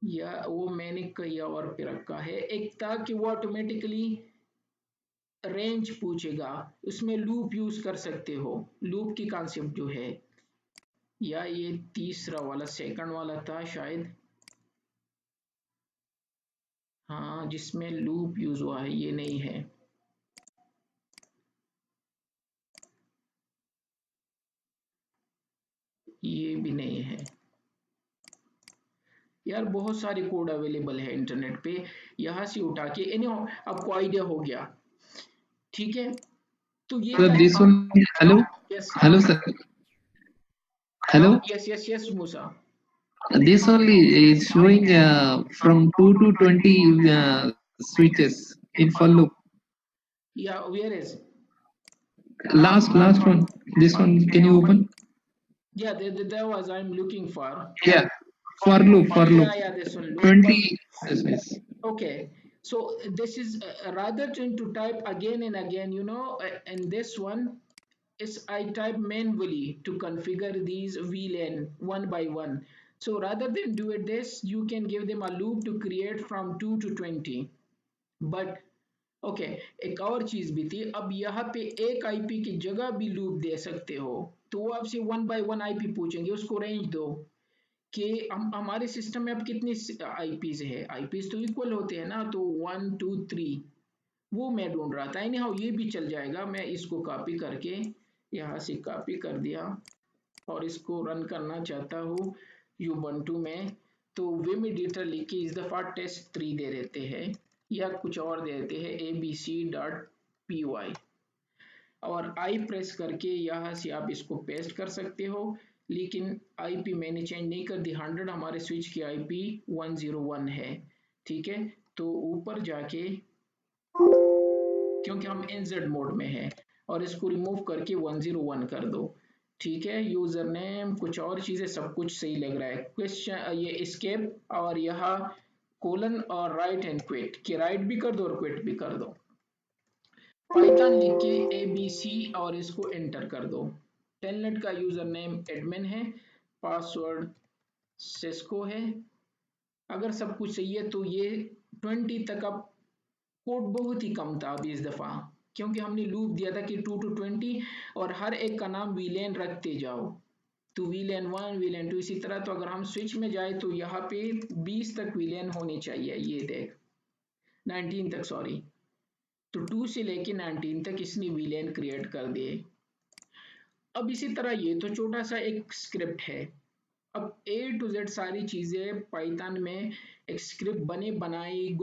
या वो मैंने कहीं और पे रखा है, एक था कि वो ऑटोमेटिकली रेंज पूछेगा, उसमें लूप यूज कर सकते हो, लूप की कॉन्सेप्ट जो है, या ये तीसरा वाला सेकंड वाला था शायद, हाँ जिसमें लूप यूज हुआ है, ये नहीं है। ये भी नहीं है यार, बहुत सारे कोड अवेलेबल है इंटरनेट पे, यहाँ से उठा के आपको आइडिया हो गया, ठीक है। तो ये So this one, hello, yes hello sir, hello. Yes yes yes Musa. This only is showing from 2 to 20 switches in for loop. या where is Last one. This one, can you open? या there was I'm looking for Yeah, for loop, for loop. yeah this one 20. Yes. okay. So this is rather than to type again and again, and this one is I type manually to configure these VLAN one by one. So rather than do it this, you can give them a loop to create from 2 to 20. But okay एक और चीज भी थी, अब यहाँ पे एक IP की जगह भी लूप दे सकते हो, तो वो आपसे वन बाय वन आईपी पूछेंगे, उसको रेंज दो कि हमारे सिस्टम में अब कितनी आईपीज है, आईपीज तो इक्वल होते हैं ना, तो 1 2 3 वो मैं ढूंढ रहा था। एनी हाउ ये भी चल जाएगा, मैं इसको कॉपी करके यहाँ से कॉपी कर दिया और इसको रन करना चाहता हूँ यूबंटू में, तो विम एडिटर लिख के इस दफा test3 दे देते हैं या कुछ और दे देते हैं abc.py और आई प्रेस करके यहाँ से आप इसको पेस्ट कर सकते हो। लेकिन आईपी मैंने चेंज नहीं कर दी, 100 हमारे स्विच की आईपी 101 है, ठीक है। तो ऊपर जाके क्योंकि हम एनजेड मोड में है और इसको रिमूव करके 101 कर दो, ठीक है। यूजर नेम कुछ और चीजें सब कुछ सही लग रहा है, क्वेश्चन ये एस्केप और यहाँ कोलन और राइट एंड क्विट, कि राइट भी कर दो और क्विट भी कर दो। पाइथन लिख के ABC और इसको एंटर कर दो। टेलनेट का यूजर नेम एडमिन है, पासवर्ड सिस्को है। अगर सब कुछ सही है तो ये 20 तक अब कोड बहुत ही कम था अभी इस दफा, क्योंकि हमने लूप दिया था कि 2 to 20 और हर एक का नाम वीलेन रखते जाओ, तो वीलेन 1 वीलेन 2 इसी तरह। तो अगर हम स्विच में जाए तो यहाँ पे 20 तक वीलेन होने चाहिए, ये देख 19 तक सॉरी, तो 2 से लेके 19 तक इसने वीलेन क्रिएट कर दिए। अब इसी तरह ये तो छोटा सा एक स्क्रिप्ट है, अब A to Z सारी चीजें पाइथन में एक स्क्रिप्ट बने बनाई,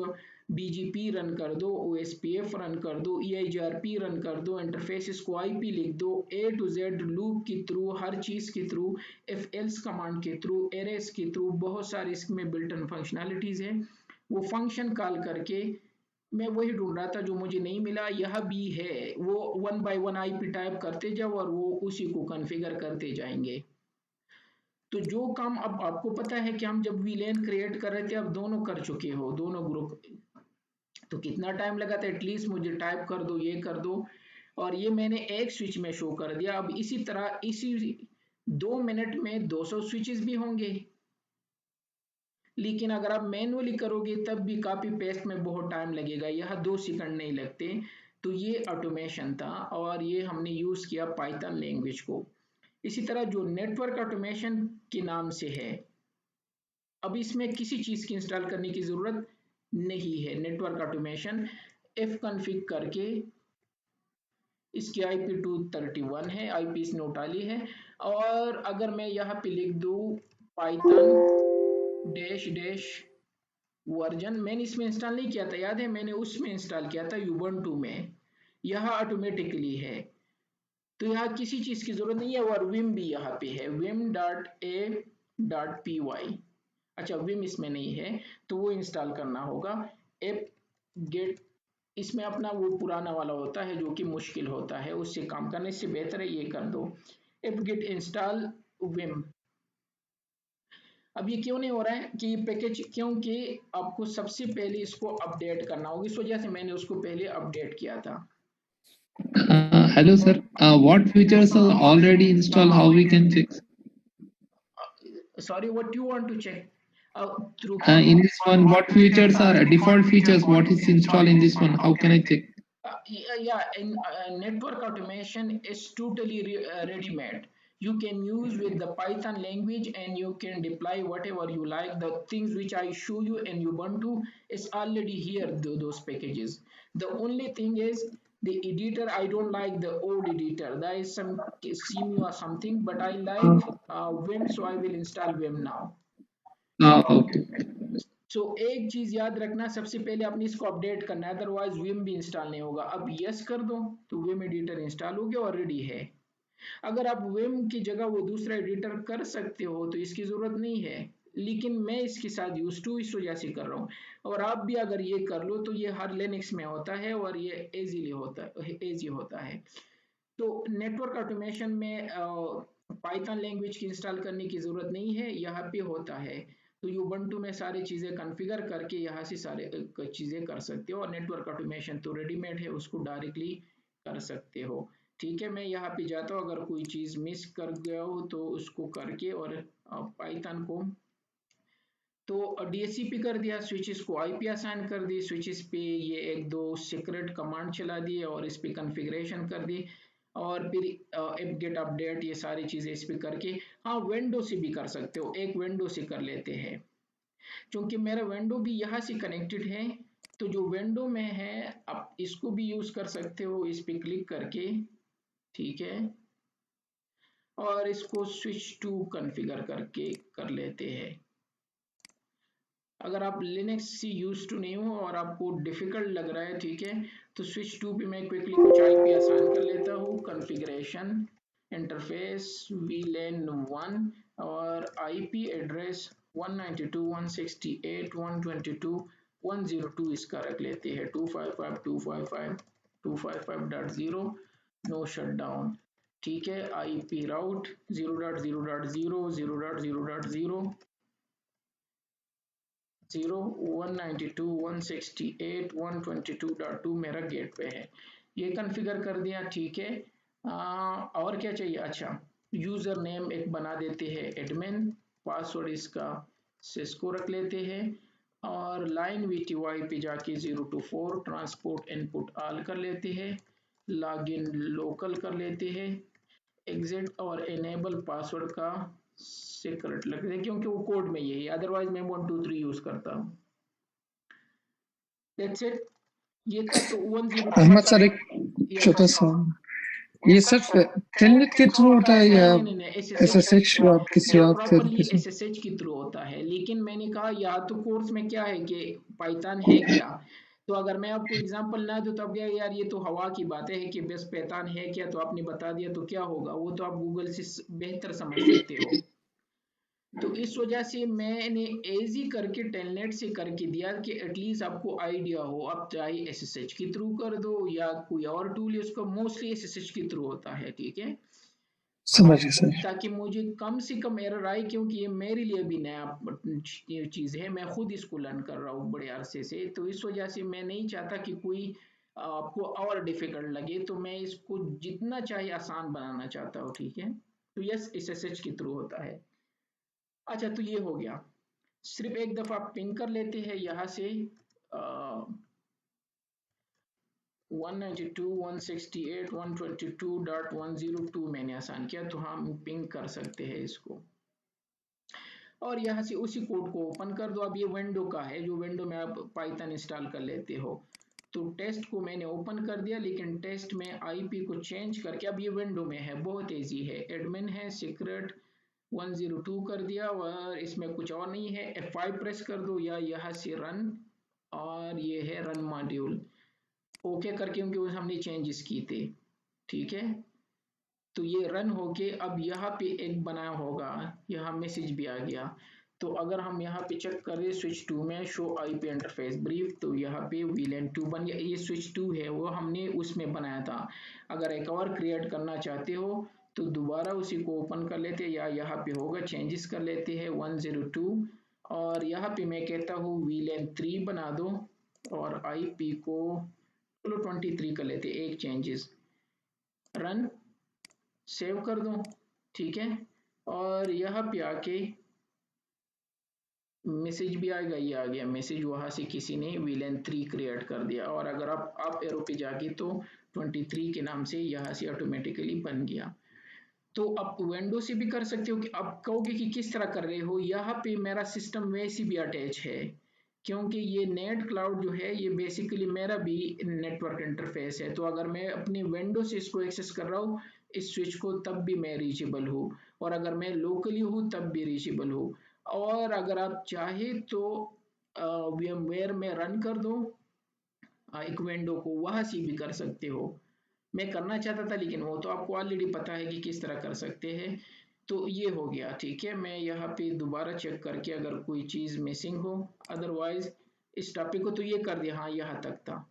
BGP रन कर दो, OSPF रन कर दो, EIGRP रन कर दो, इंटरफेस को IP लिख दो, A to Z लूप के थ्रू, हर चीज के थ्रू, if else कमांड के थ्रू, एरेस के थ्रू, बहुत सारी इसमें बिल्ट इन फंक्शनैलिटीज है। वो फंक्शन कॉल करके मैं वही ढूंढ रहा था जो मुझे नहीं मिला, यह भी है, वो one by one IP type करते जाओ और वो उसी को कॉन्फ़िगर करते जाएंगे। तो जो काम अब आपको पता है कि हम जब वीलेन क्रिएट कर रहे थे, अब दोनों कर चुके हो, दोनों ग्रुप, तो कितना टाइम लगा था, एटलीस्ट मुझे टाइप कर दो, ये कर दो, और ये मैंने एक स्विच में शो कर दिया। अब इसी तरह इसी 2 मिनट में 200 स्विचेस भी होंगे, लेकिन अगर आप मैनुअली करोगे तब भी कॉपी पेस्ट में बहुत टाइम लगेगा, यह 2 सेकंड नहीं लगते। तो ये ऑटोमेशन था और ये हमने यूज किया पाइथन लैंग्वेज को। इसी तरह जो नेटवर्क ऑटोमेशन के नाम से है, अब इसमें किसी चीज की इंस्टॉल करने की जरूरत नहीं है। नेटवर्क ऑटोमेशन एफ कॉन्फ़िग करके, इसकी IP 231 है, IP इसने उठा ली है। और अगर मैं यहाँ पे लिख दूँ पाइथन डैश डैश वर्जन, मैंने इसमें इंस्टॉल नहीं किया था, याद है मैंने उसमें इंस्टॉल किया था यूबंटू में, यह ऑटोमेटिकली है, तो यहाँ किसी चीज की जरूरत नहीं है। और विम भी यहाँ पे है, vim.a.py, अच्छा विम इसमें नहीं है तो वो इंस्टॉल करना होगा। एप गेट इसमें अपना वो पुराना वाला होता है जो कि मुश्किल होता है, उससे काम करने से बेहतर है ये कर दो, एप गेट इंस्टॉल विम। अब ये क्यों नहीं हो रहा है कि ये पैकेज, क्योंकि आपको सबसे पहले इसको अपडेट करना होगा, इस वजह से मैंने उसको पहले अपडेट किया था। Hello sir, what features are already installed? How we can check? Sorry, what do you want to check? Through In this one, what features are default features? What is installed in this one? How can I check? yeah, in network automation is totally ready-made. you can use with the Python language, and you can deploy whatever you like. The things which I show you in Ubuntu is already here, those packages. The only thing is the editor. I don't like the old editor. There is some CMU or something, but I like Vim, so I will install Vim now. Okay. सो एक चीज याद रखना, सबसे पहले अपनी इसको update करना है, अदरवाइज विम भी इंस्टॉल नहीं होगा। अब यस कर दो तो विम एडिटर इंस्टॉल हो गया, ऑलरेडी है। अगर आप विम की जगह वो दूसरा एडिटर कर सकते हो तो इसकी जरूरत नहीं है, लेकिन मैं इसके साथ यूज टू इस वजह से कर रहा हूँ। और आप भी अगर ये कर लो तो ये हर लिनक्स में होता है और ये इजी होता है। तो नेटवर्क ऑटोमेशन में पाइथन लैंग्वेज की इंस्टॉल करने की ज़रूरत नहीं है, यहाँ पे होता है। तो यूबंटू में सारी चीज़ें कॉन्फ़िगर करके यहाँ से सारे चीज़ें कर सकते हो, और नेटवर्क ऑटोमेशन तो रेडीमेड है, उसको डायरेक्टली कर सकते हो। ठीक है, मैं यहाँ पे जाता हूँ, अगर कोई चीज़ मिस कर गया हो तो उसको करके, और पाइथन को तो डीएचसीपी कर दिया, स्विचेस को आईपी असाइन कर दी, स्विचेस पे ये एक दो सीक्रेट कमांड चला दिए और इस पे कॉन्फ़िगरेशन कर दी, और फिर एप गेट अपडेट, ये सारी चीज़ें इस पे करके। हाँ, विंडो से भी कर सकते हो, एक विंडो से कर लेते हैं, क्योंकि मेरा विंडो भी यहाँ से कनेक्टेड है। तो जो विंडो में है आप इसको भी यूज़ कर सकते हो, इस पे क्लिक करके। ठीक है, और इसको स्विच टू कॉन्फ़िगर करके कर लेते हैं। अगर आप लिनक्स से यूज टू नहीं हो और आपको डिफिकल्ट लग रहा है, ठीक है, तो स्विच टू पे मैं क्विकली कुछ आईपी आसान कर लेता हूँ। कॉन्फ़िगरेशन, इंटरफेस, वीलैन 1 और आईपी एड्रेस 192.168.122.102 इसका रख लेते हैं, 255.255.255.0, नो शटडाउन। ठीक है, आईपी राउट 0.0.0 0.0.0 192.168.122.2 मेरा गेट पे है, ये कॉन्फ़िगर कर दिया। ठीक है, और क्या चाहिए? अच्छा, यूजर नेम एक बना देते हैं एडमिन, पासवर्ड इसका सिस्को रख लेते हैं, और लाइन वीटीवाई पे जाके 0 to 4 ट्रांसपोर्ट इनपुट ऑल कर लेते हैं, लॉगिन लोकल कर लेते हैं, एग्जिट और इनेबल पासवर्ड का सीक्रेट लग रहा है, क्योंकि वो कोड में यही, अदरवाइज मैं 1 2 3 यूज करता हूँ। दैट्स इट, ये था। तो 102 अहमद सर, एक ये छोटा सा, ये सिर्फ टेलनेट के थ्रू होता है या नहीं एसएसएच या किसी और प्रॉपरली तरीके से? एसएसएच के थ्रू होता है, लेकिन मैंने कहा या तो कोर्स में क्या है कि पाइथन है क्या, तो अगर मैं आपको एग्जांपल ना दूं तो अब यार ये तो हवा की बातें है कि बस पाइथन है क्या, तो आपने बता दिया तो क्या होगा, वो तो आप गूगल से बेहतर समझ सकते हो। तो इस वजह से मैंने एजी करके टेलनेट से करके दिया कि एटलीस्ट आपको आइडिया हो। आप चाहे एसएसएच के थ्रू कर दो या कोई और टूल है, उसका मोस्टली एसएसएच के थ्रू होता है। ठीक है, समझिए सर। ताकि मुझे कम से कम एरर आए, क्योंकि ये मेरे लिए भी नया चीज़ है, मैं खुद इसको लर्न कर रहा हूँ बड़े अरसे से, तो इस वजह से मैं नहीं चाहता कि कोई आपको और डिफिकल्ट लगे, तो मैं इसको जितना चाहे आसान बनाना चाहता हूँ। ठीक है, तो यस, एसएसएच के थ्रू होता है। अच्छा, तो ये हो गया, सिर्फ एक दफा पिंग कर लेते हैं यहाँ से 192.168.122.102 मैंने आसान किया, तो हम पिंग कर सकते हैं इसको, और यहाँ से उसी कोड को ओपन कर दो। अब ये विंडो का है, जो विंडो में आप पाइथन इंस्टॉल कर लेते हो। तो टेस्ट को मैंने ओपन कर दिया, लेकिन टेस्ट में आईपी को चेंज करके अब ये विंडो में है, बहुत ईजी है, एडमिन है, सीक्रेट 102 कर दिया, और इसमें कुछ और नहीं है। F5 प्रेस कर दो या यहाँ से रन, और ये है रन मॉड्यूल, ओके करके, क्योंकि हमने चेंजेस की थे। ठीक है, तो ये रन होके अब यहाँ पे एक बना होगा, यहाँ मैसेज भी आ गया। तो अगर हम यहाँ पे चेक करें स्विच 2 में शो आईपी इंटरफेस ब्रीफ, तो यहाँ पे वीलैन 2 बन गया। ये स्विच 2 है, वो हमने उसमें बनाया था। अगर एक और क्रिएट करना चाहते हो तो दोबारा उसी को ओपन कर लेते हैं, या यहाँ पे होगा चेंजेस कर लेते हैं 102, और यहाँ पे मैं कहता हूँ वीलैन 3 बना दो, और आईपी को चलो 23 कर लेते, एक चेंजेस, रन, सेव कर दो। ठीक है, और यहाँ पे आके मैसेज भी आएगा, ये आ गया मैसेज, वहां से किसी ने वीलैन 3 क्रिएट कर दिया, और अगर आप एरो पे जाके तो 23 के नाम से यहाँ से ऑटोमेटिकली बन गया। तो आप विंडो से भी कर सकते हो। कि आप कहोगे कि किस तरह कर रहे हो, यहाँ पे मेरा सिस्टम वैसे भी अटैच है, क्योंकि ये नेट क्लाउड जो है ये बेसिकली मेरा भी नेटवर्क इंटरफेस है। तो अगर मैं अपनी विंडो से इसको एक्सेस कर रहा हूँ इस स्विच को, तब भी मैं रीचेबल हूँ, और अगर मैं लोकली हूँ तब भी रीचेबल हूँ। और अगर आप चाहे तो VMware में रन कर दो एक विंडो को, वहां से भी कर सकते हो। मैं करना चाहता था लेकिन वो तो आपको ऑलरेडी पता है कि किस तरह कर सकते हैं। तो ये हो गया, ठीक है। मैं यहाँ पे दोबारा चेक करके अगर कोई चीज़ मिसिंग हो, अदरवाइज इस टॉपिक को तो ये कर दिया, हाँ यहाँ तक था।